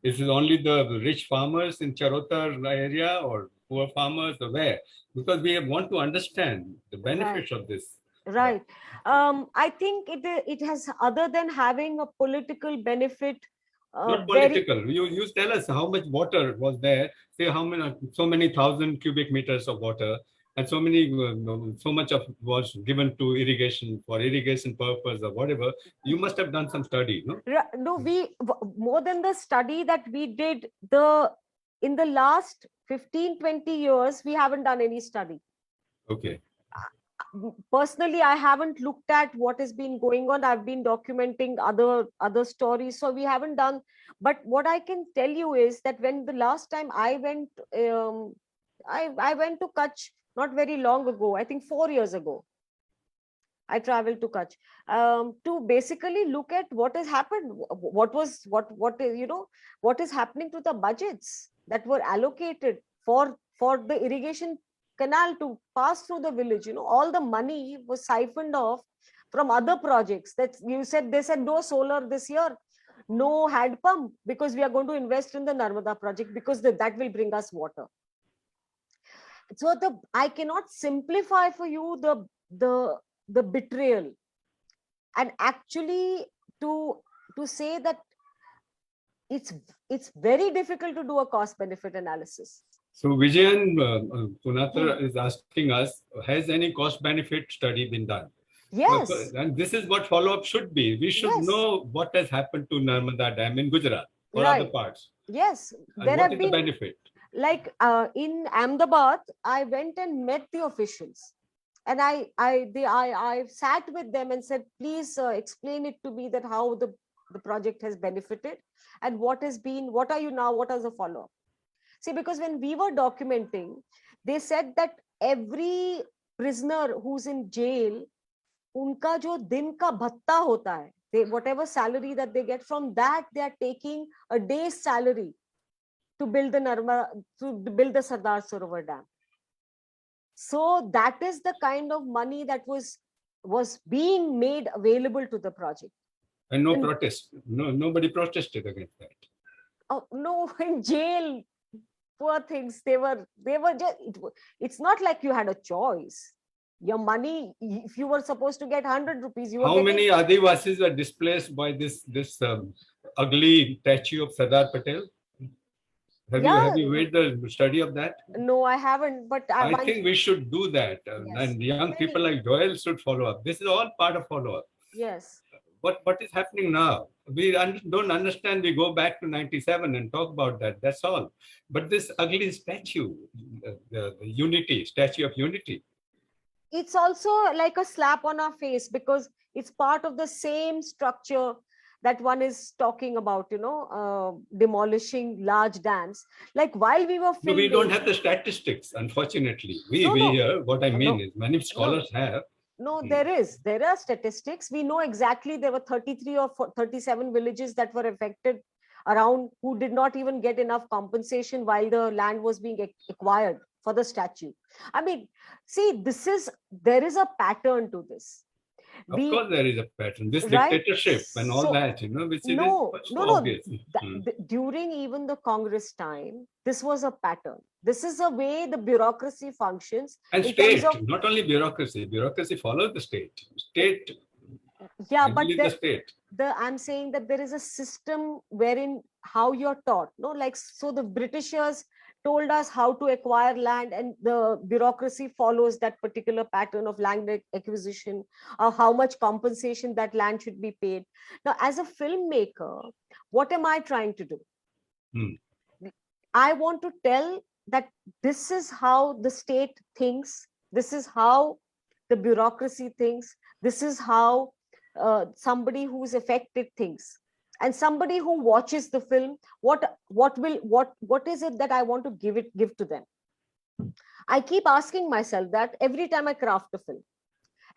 C: Is it only the rich farmers in Charotar area, or poor farmers, or where? Because we want to understand the benefits of this.
B: Right. I think it has, other than having a political benefit.
C: Not political. You tell us how much water was there. Say so many thousand cubic meters of water, and so much of was given to irrigation for irrigation purpose or whatever. You must have done some study, no?
B: No, more than the study that we did, in the last 15-20 years, we haven't done any study.
C: Okay.
B: Personally, I haven't looked at what has been going on. I've been documenting other stories, so we haven't done. But what I can tell you is that when the last time I went, I went to Kutch not very long ago. I think 4 years ago, I traveled to Kutch to basically look at what has happened. What is happening to the budgets that were allocated for the irrigation canal to pass through the village. All the money was siphoned off from other projects. That they said no solar this year, no hand pump, because we are going to invest in the Narmada project, because that will bring us water. So I cannot simplify for you the betrayal, and actually to say that it's very difficult to do a cost benefit analysis.
C: So Vijayan Punatra is asking us, has any cost benefit study been done?
B: Yes.
C: And this is what follow-up should be. We should
B: Yes.
C: know what has happened to Narmada Dam in Gujarat or
B: Right.
C: other parts.
B: Yes,
C: And
B: there
C: what
B: have
C: is
B: been,
C: the benefit?
B: like in Ahmedabad, I went and met the officials, and I sat with them and said, please explain it to me, that how the project has benefited, and what are you now, what is the follow-up? See, because when we were documenting, they said that every prisoner who's in jail, unka jo din ka bhatta hota hai, whatever salary that they get, from that they are taking a day's salary to build the Sardar Sarovar Dam. So that is the kind of money that was being made available to the project.
C: And no protest. No, nobody protested against that.
B: Oh no, in jail, poor things. They were just. It's not like you had a choice. Your money, if you were supposed to get 100 rupees, you were
C: How many Adivasis were displaced by this ugly statue of Sardar Patel? Have you made the study of that?
B: No, I haven't. But
C: I think we should do that.
B: Yes.
C: And young people like Joel should follow up. This is all part of follow-up.
B: Yes.
C: What is happening now? We don't understand. We go back to 97 and talk about that. That's all. But this ugly statue, the unity, statue of unity.
B: It's also like a slap on our face, because it's part of the same structure that one is talking about, demolishing large dams. Like while we were filming,
C: No, we don't have the statistics, unfortunately. What I mean is many scholars have.
B: No, there are statistics. We know exactly there were 33 or 37 villages that were affected around, who did not even get enough compensation while the land was being acquired for the statue. I mean, see, there is a pattern to this.
C: Of course, there is a pattern. This dictatorship and all that, which is obvious.
B: During even the Congress time, this was a pattern. This is a way the bureaucracy functions.
C: And state, not only bureaucracy. Bureaucracy follows the state.
B: Yeah, but
C: the state.
B: I'm saying that there is a system wherein how you're taught. So the Britishers told us how to acquire land, and the bureaucracy follows that particular pattern of land acquisition, or how much compensation that land should be paid. Now, as a filmmaker, what am I trying to do? I want to tell that this is how the state thinks, this is how the bureaucracy thinks, this is how somebody who's affected thinks. And somebody who watches the film, what is it that I want to give to them? I keep asking myself that every time I craft a film,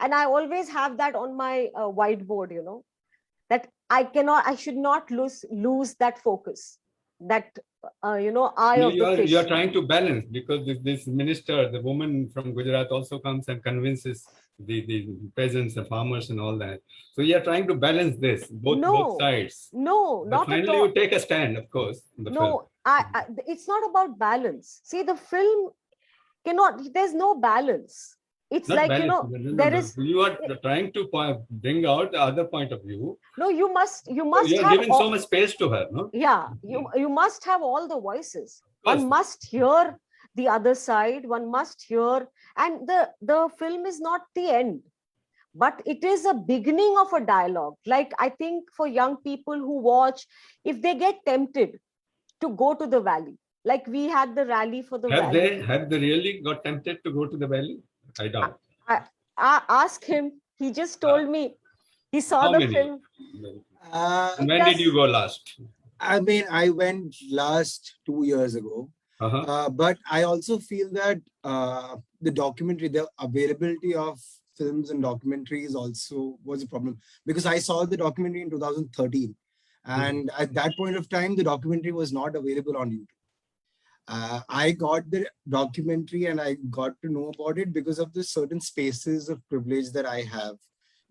B: and I always have that on my whiteboard, that I should not lose that focus, that eye of the fish.
C: You are trying to balance, because this minister, the woman from Gujarat, also comes and convinces the peasants, the farmers, and all that. So you are trying to balance this, both sides.
B: No,
C: but
B: not
C: finally
B: at all.
C: You take a stand, of course.
B: It's not about balance. See, the film there's no balance. It's
C: not
B: like
C: balance.
B: There is.
C: You are trying to bring out the other point of view.
B: No, you must. You
C: are giving so much space to her, no?
B: Yeah, you must have all the voices. One must hear the other side. One must hear, and the film is not the end, but it is a beginning of a dialogue. Like, I think for young people who watch, if they get tempted to go to the valley, like we had the rally for the valley.
C: Have they really got tempted to go to the valley? I doubt.
B: I asked him. He just told me he saw the film.
C: When did you go last?
D: I mean, I went last 2 years ago. But I also feel that the availability of films and documentaries also was a problem, because I saw the documentary in 2013, and at that point of time, the documentary was not available on YouTube. I got the documentary and I got to know about it because of the certain spaces of privilege that I have.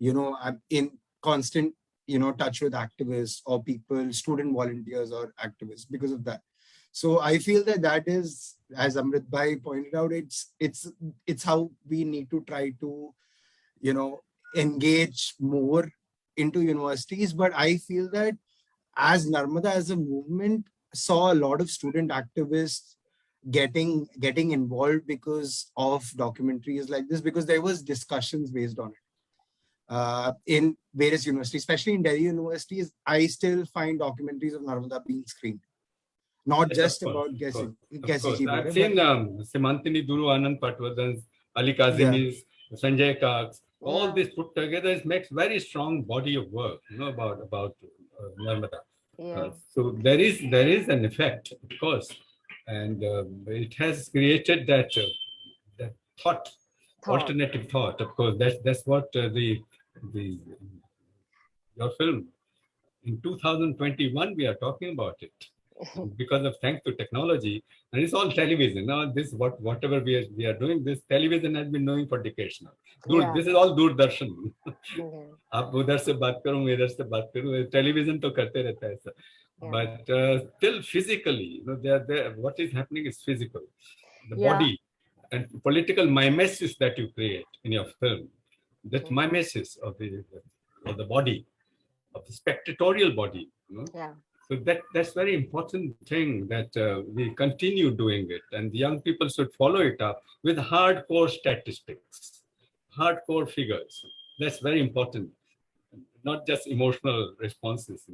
D: I'm in constant touch with activists or people, student volunteers or activists because of that. So I feel that is, as Amrit Bhai pointed out, it's how we need to try to, engage more into universities. But I feel that as Narmada as a movement saw a lot of student activists getting involved because of documentaries like this, because there was discussions based on it in various universities, especially in Delhi universities. I still find documentaries of Narmada being screened, not
C: Yes,
D: just
C: of course,
D: about
C: of
D: Kaise
C: course, of course.
D: Jeebo
C: I've
D: Re,
C: seen
D: but
C: Simantini Duru, Anand Patwardhan's, Ali
D: yeah,
C: Kazimi's, Sanjay Kak's, all
B: Yeah.
C: this put together, it makes very strong body of work, about Narmada.
B: Yeah.
C: So there is an effect, of course, and it has created that thought, alternative thought. Of course, that's what the your film in 2021 we are talking about it, because of thanks to technology, and it's all television now. This whatever we are doing, this television has been doing for decades now.
B: Yeah.
C: This is all Doordarshan.
B: Okay.
C: आप उधर से बात करूं, मैं इधर से बात करूं, television तो करते रहता है ऐसा.
B: Yeah.
C: But still physically, what is happening is physical. The
B: Yeah.
C: body and political mimesis that you create in your film, that mimesis of the body, of the spectatorial body.
B: Yeah.
C: So that's very important thing that we continue doing it, and the young people should follow it up with hardcore statistics, hardcore figures. That's very important, not just emotional responses.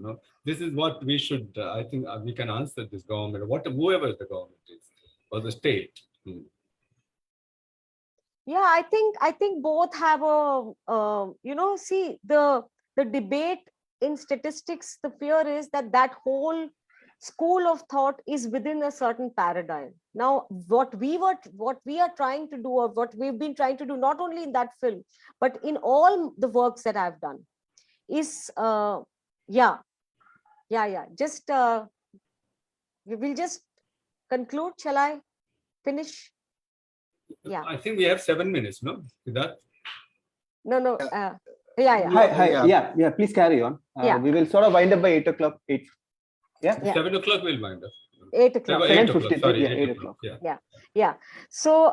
C: This is what we should. I think we can answer this government, whoever the government is, or the state.
B: Yeah, I think both have a see the debate in statistics. The fear is that whole school of thought is within a certain paradigm. Now, what we are trying to do, or what we've been trying to do, not only in that film but in all the works that I've done, is just we will just conclude. Shall I finish? Yeah.
C: I think we have 7 minutes, no? With that.
B: No.
A: Hi. Yeah. Please carry on.
B: Yeah.
A: We will sort of wind up by 8 o'clock. 8. Yeah.
C: 7 o'clock we'll wind up.
B: 8 o'clock.
A: 7:50.
C: Sorry,
A: Yeah, 8
C: o'clock.
A: o'clock.
B: Yeah. So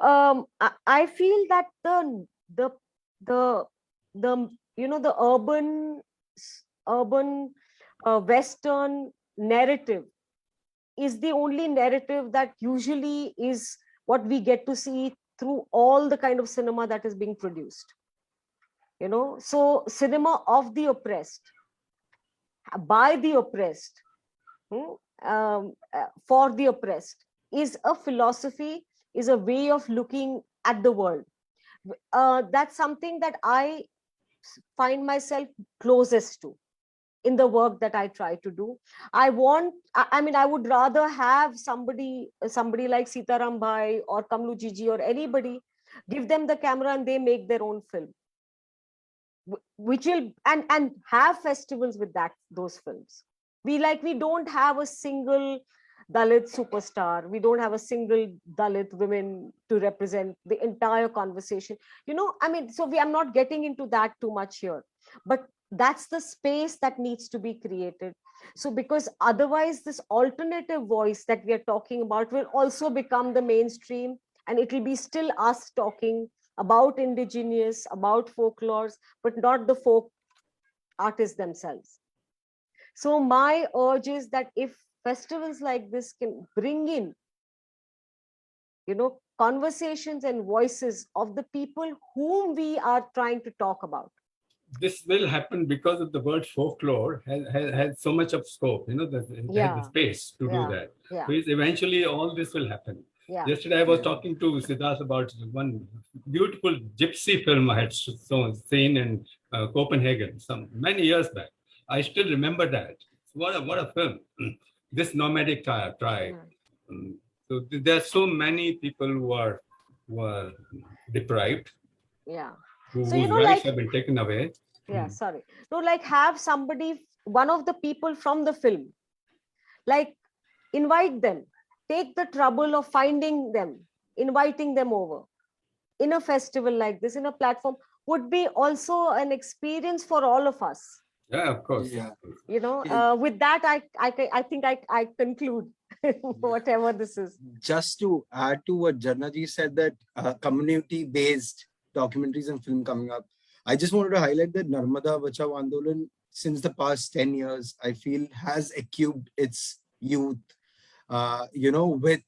B: I feel that the the urban Western narrative is the only narrative that usually is what we get to see through all the kind of cinema that is being produced. So cinema of the oppressed, by the oppressed, for the oppressed, is a philosophy, is a way of looking at the world. That's something that I find myself closest to in the work that I try to do. I would rather have somebody like Sitaram Bhai or Kamlu Jiji or anybody, give them the camera and they make their own film, which will and have festivals with those films. We don't have a single Dalit superstar. We don't have a single Dalit women to represent the entire conversation. So I'm not getting into that too much here, but that's the space that needs to be created. So because otherwise this alternative voice that we are talking about will also become the mainstream, and it will be still us talking about indigenous, about folklores, but not the folk artists themselves. So my urge is that if festivals like this can bring in, conversations and voices of the people whom we are trying to talk about.
C: This will happen because of the word folklore has so much of scope, they have the space to do that.
B: Yeah.
C: So eventually all this will happen.
B: Yeah.
C: Yesterday I was talking to Siddharth about one beautiful gypsy film I had seen in Copenhagen many years back. I still remember that. What a film. This nomadic tribe. So there are so many people who are deprived.
B: Yeah.
C: Whose rights have been taken away.
B: Yeah, sorry. No, have somebody, one of the people from the film, invite them, take the trouble of finding them, inviting them over in a festival like this, in a platform, would be also an experience for all of us.
C: Yeah, of course.
D: Yeah.
B: With that, I think I conclude whatever this is.
D: Just to add to what Jharana ji said, that community-based documentaries and film coming up, I just wanted to highlight that Narmada Bachao Andolan, since the past 10 years, I feel has equipped its youth, with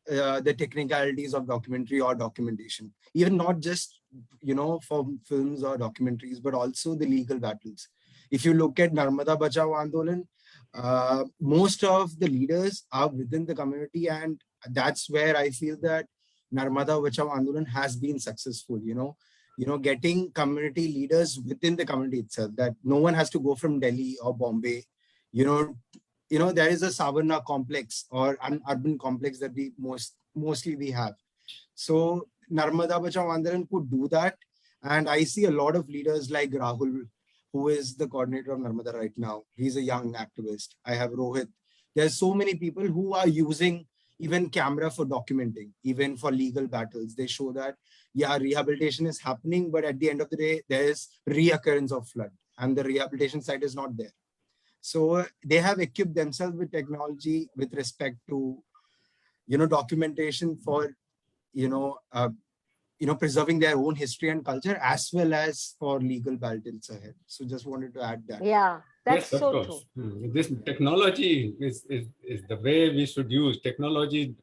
D: the technicalities of documentary or documentation, even not just, for films or documentaries, but also the legal battles. If you look at Narmada Bachao Andolan, most of the leaders are within the community, and that's where I feel that Narmada Bachao Andolan has been successful, getting community leaders within the community itself, that no one has to go from Delhi or Bombay, you know, there is a Savarna complex or an urban complex that we mostly we have. So Narmada Bachao Andolan could do that. And I see a lot of leaders like Rahul, who is the coordinator of Narmada right now. He's a young activist. I have Rohit. There's so many people who are using even camera for documenting, even for legal battles. They show that, yeah, rehabilitation is happening, but at the end of the day, there is reoccurrence of flood and the rehabilitation site is not there. So they have equipped themselves with technology with respect to, documentation for, preserving their own history and culture, as well as for legal battles ahead. So just wanted to add that.
B: Yeah, that's
C: Yes, of
B: so
C: course.
B: true.
C: This technology is the way we should use. Technology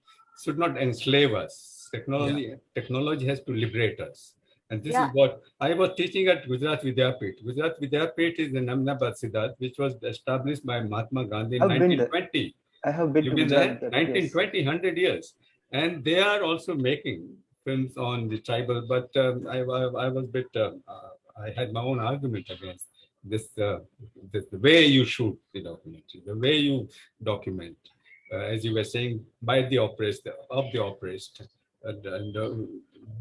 C: should not enslave us. Technology has to liberate us. And this is what I was teaching at Gujarat Vidyapit. Gujarat Vidyapit is in Ahmedabad, Siddharth, which was established by Mahatma Gandhi in 1920.
A: I have been
C: You've
A: to
C: been there?
A: Gujarat.
C: 1920, 100 years. And they are also making films on the tribal, but I was a bit, I had my own argument against this, the way you shoot the documentary, the way you document, as you were saying, by the oppressed, of the oppressed. And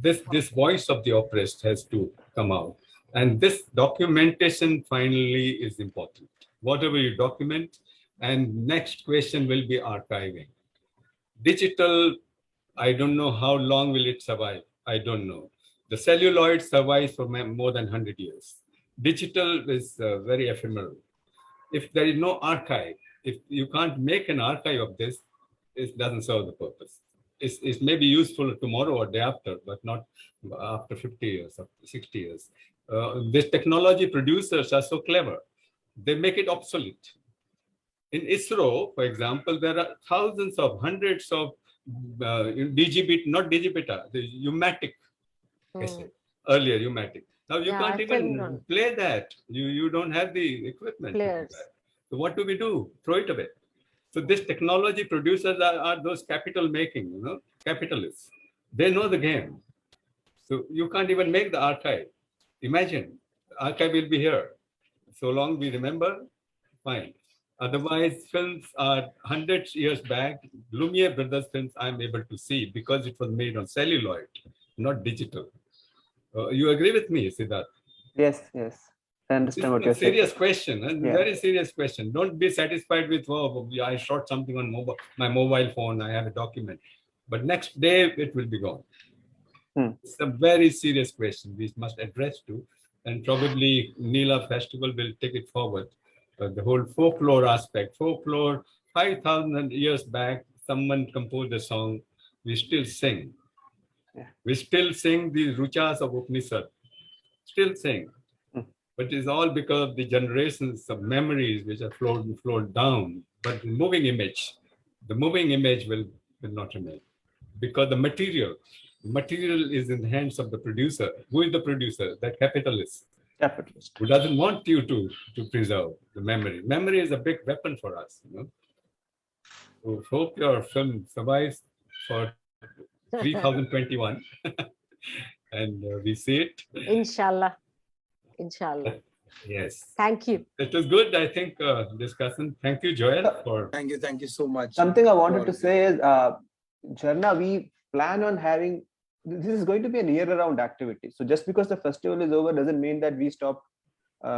C: this voice of the oppressed has to come out. And this documentation finally is important. Whatever you document, and next question will be archiving. Digital, I don't know how long will it survive. I don't know. The celluloid survives for more than 100 years. Digital is very ephemeral. If there is no archive, if you can't make an archive of this, it doesn't serve the purpose. It's maybe useful tomorrow or day after, but not after 50 years, after 60 years. These technology producers are so clever. They make it obsolete. In ISRO, for example, there are thousands of, hundreds of DGB, not digibeta, the Umatic cassette, earlier Umatic. Now you can't even play that. You don't have the equipment to do that. So what do we do? Throw it away. So this technology producers are those capital making, capitalists. They know the game. So you can't even make the archive. Imagine, the archive will be here. So long we remember, fine. Otherwise, films are hundreds years back. Lumiere Brothers films I'm able to see because it was made on celluloid, not digital. You agree with me, Siddharth?
A: Yes. I understand what you're saying.
C: Serious question, very serious question. Don't be satisfied with, I shot something on my mobile phone, I have a document. But next day, it will be gone. It's a very serious question we must address to. And probably Neela Festival will take it forward. The whole folklore aspect. Folklore, 5,000 years back, someone composed a song, we still sing. We still sing the Ruchas of Upanishad. Still sing. But it's all because of the generations of memories which are flowed down. But the moving image will not remain. Because the material is in the hands of the producer. Who is the producer? That capitalist. Who doesn't want you to preserve the memory. Memory is a big weapon for us. So hope your film survives for 3021 and we see it.
B: Inshallah.
C: Yes.
B: Thank you.
C: It was good, I think, discussion. Thank you, Joel, for...
D: Thank you so much.
A: Something I wanted to say is, Jharana, we plan on having, this is going to be a year-round activity. So just because the festival is over doesn't mean that we stop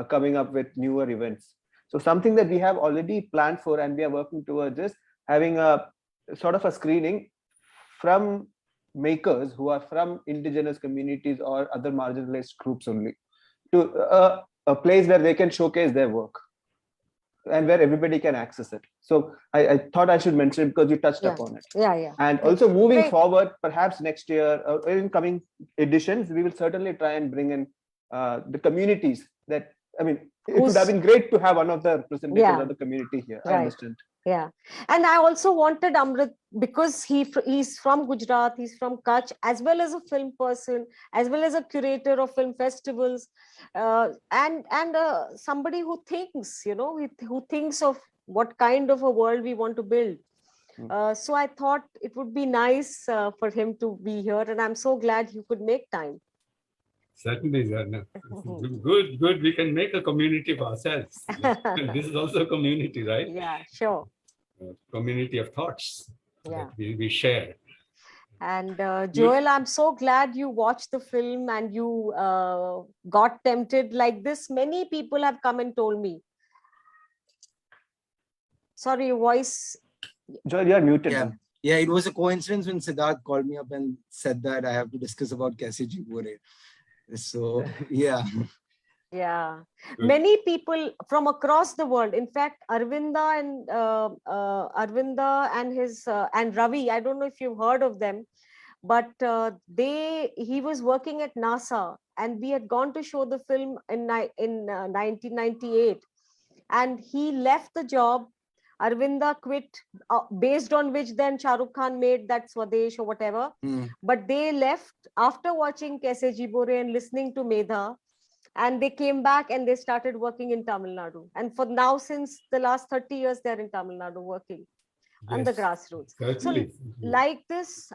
A: coming up with newer events. So something that we have already planned for and we are working towards is having a sort of a screening from makers who are from indigenous communities or other marginalized groups only, to a place where they can showcase their work and where everybody can access it. So I thought I should mention it because you touched upon it.
B: Yeah.
A: And also moving
B: Great.
A: forward, perhaps next year or in coming editions, we will certainly try and bring in the communities that, I mean, it would have been great to have one of the representatives of the community here. I understand.
B: Yeah. And I also wanted Amrit, because he's from Gujarat, he's from Kutch, as well as a film person, as well as a curator of film festivals, and somebody who thinks, who thinks of what kind of a world we want to build. So I thought it would be nice for him to be here, and I'm so glad you could make time.
C: Certainly, Jharana. Good. We can make a community for ourselves. This is also a community, right?
B: Yeah, sure.
C: Community of thoughts
B: Yeah.
C: that we share.
B: And Joel, I'm so glad you watched the film and you got tempted like this. Many people have come and told me. Sorry, your voice.
A: Joel, you're muted.
D: Yeah, it was a coincidence when Siddharth called me up and said that I have to discuss about Kaise Jeebo Re. So, yeah.
B: Yeah, many people from across the world. In fact, Arvinda and his and Ravi, I don't know if you've heard of them, but he was working at NASA, and we had gone to show the film in 1998, and he left the job. Arvinda quit, based on which then Shah Rukh Khan made that Swadesh or whatever. But they left after watching Kaise Jeebo Re and listening to Medha. And they came back and they started working in Tamil Nadu. And for now, since the last 30 years, they're in Tamil Nadu working on the grassroots.
C: Certainly.
B: So like this,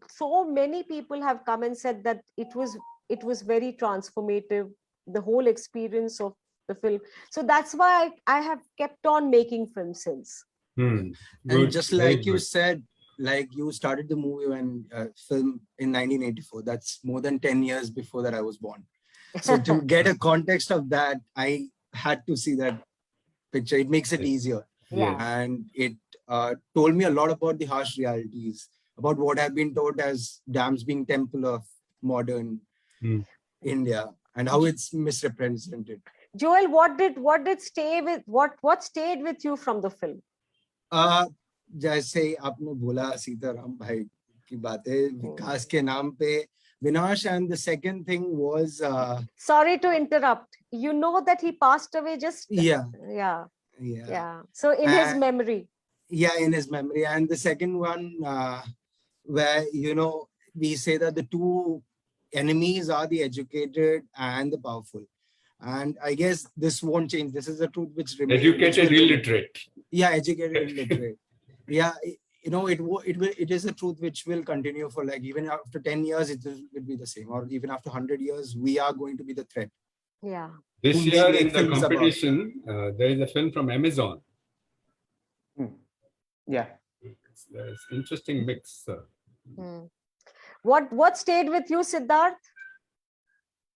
B: so many people have come and said that it was very transformative, the whole experience of the film. So that's why I have kept on making films since.
D: And just like you said, like you started the movie when film in 1984. That's more than 10 years before that I was born. So to get a context of that, I had to see that picture. It makes it easier.
B: Yeah.
D: And it told me a lot about the harsh realities, about what have been taught as dams being temple of modern India and how it's misrepresented.
B: Joel, what stayed with you from the film?
D: जैसे आपने बोला सीताराम भाई की बातें विकास के नाम पे Vinash, and the second thing was
B: sorry to interrupt. You know that he passed away just
D: yeah.
B: So in his memory.
D: Yeah, in his memory. And the second one where we say that the two enemies are the educated and the powerful. And I guess this won't change. This is the truth which remains.
C: Educated illiterate.
D: Yeah, educated illiterate. Yeah. It is a truth which will continue for like even after 10 years, it will be the same, or even after 100 years, we are going to be the threat.
B: Yeah.
C: This year in the competition, there is a film from Amazon.
A: Yeah.
C: There's interesting mix.
B: What stayed with you, Siddharth?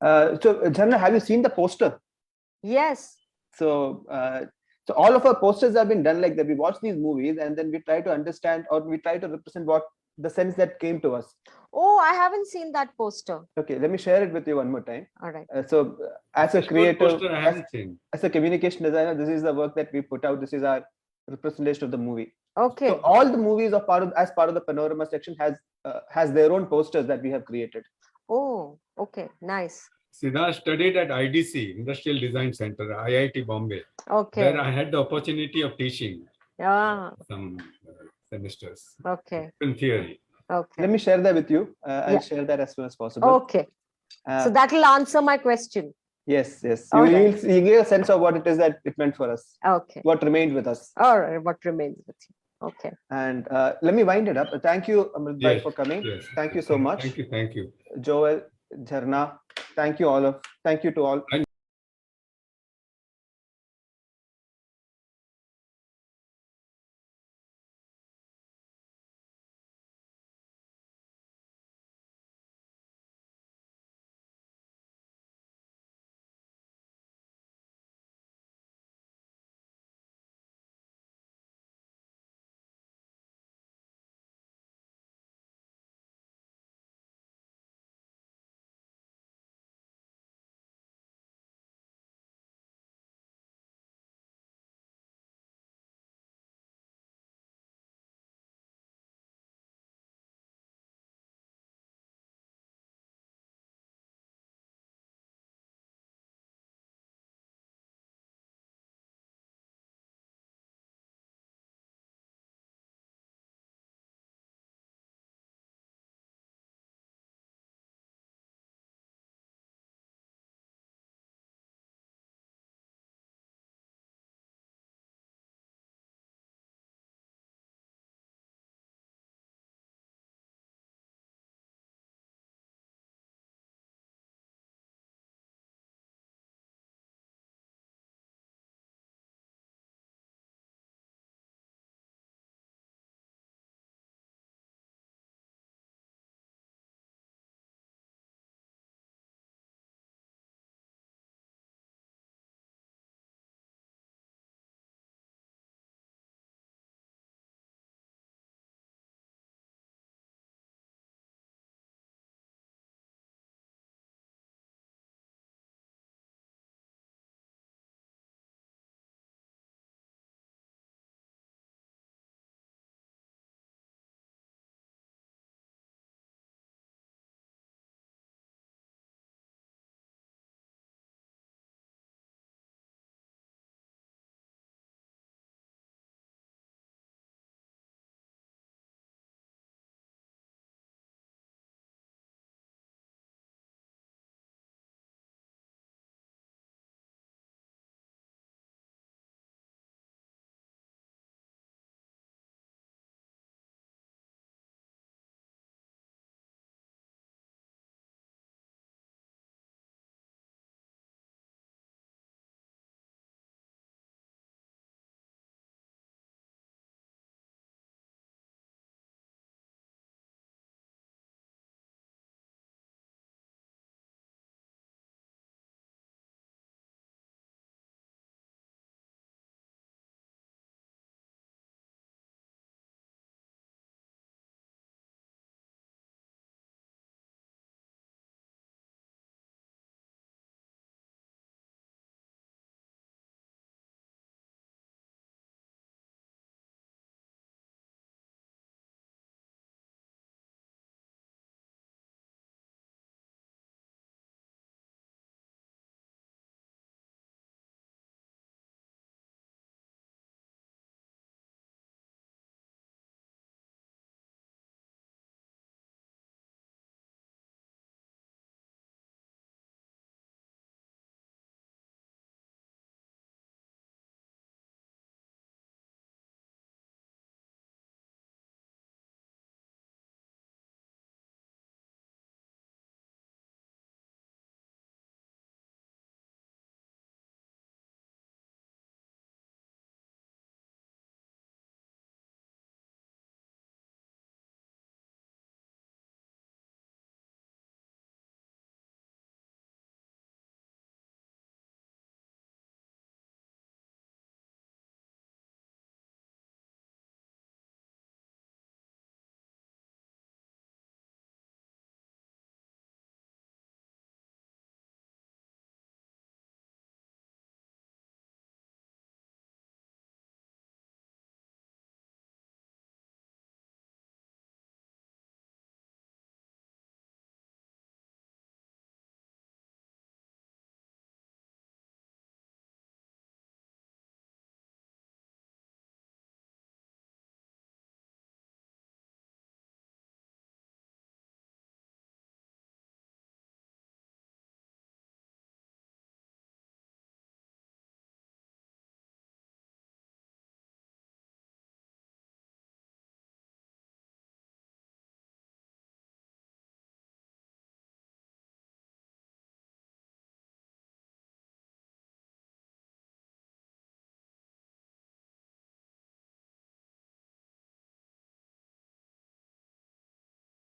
A: So, Jharana, have you seen the poster?
B: Yes.
A: So all of our posters have been done like that. We watch these movies and then we try to understand, or we try to represent what the sense that came to us.
B: Oh, I haven't seen that poster.
A: Okay, let me share it with you one more time.
B: All right.
A: So as a creator,
C: as
A: a communication designer, this is the work that we put out. This is our representation of the movie.
B: Okay.
A: So all the movies are as part of the Panorama section has their own posters that we have created.
B: Oh, okay, nice.
C: Siddharth studied at IDC, Industrial Design Center, IIT Bombay.
B: Okay.
C: Where I had the opportunity of teaching some semesters.
B: Okay.
C: Film theory.
B: Okay.
A: Let me share that with you. I'll share that as soon as possible.
B: Okay. So that will answer my question.
A: Yes.
B: Okay.
A: You get a sense of what it is that it meant for us.
B: Okay.
A: What remained with us.
B: All right. What remains with you. Okay.
A: And let me wind it up. Thank you, Amrit, for coming.
C: Yes.
A: Thank you so much.
C: Thank you.
A: Joel, Jharana, thank you to all.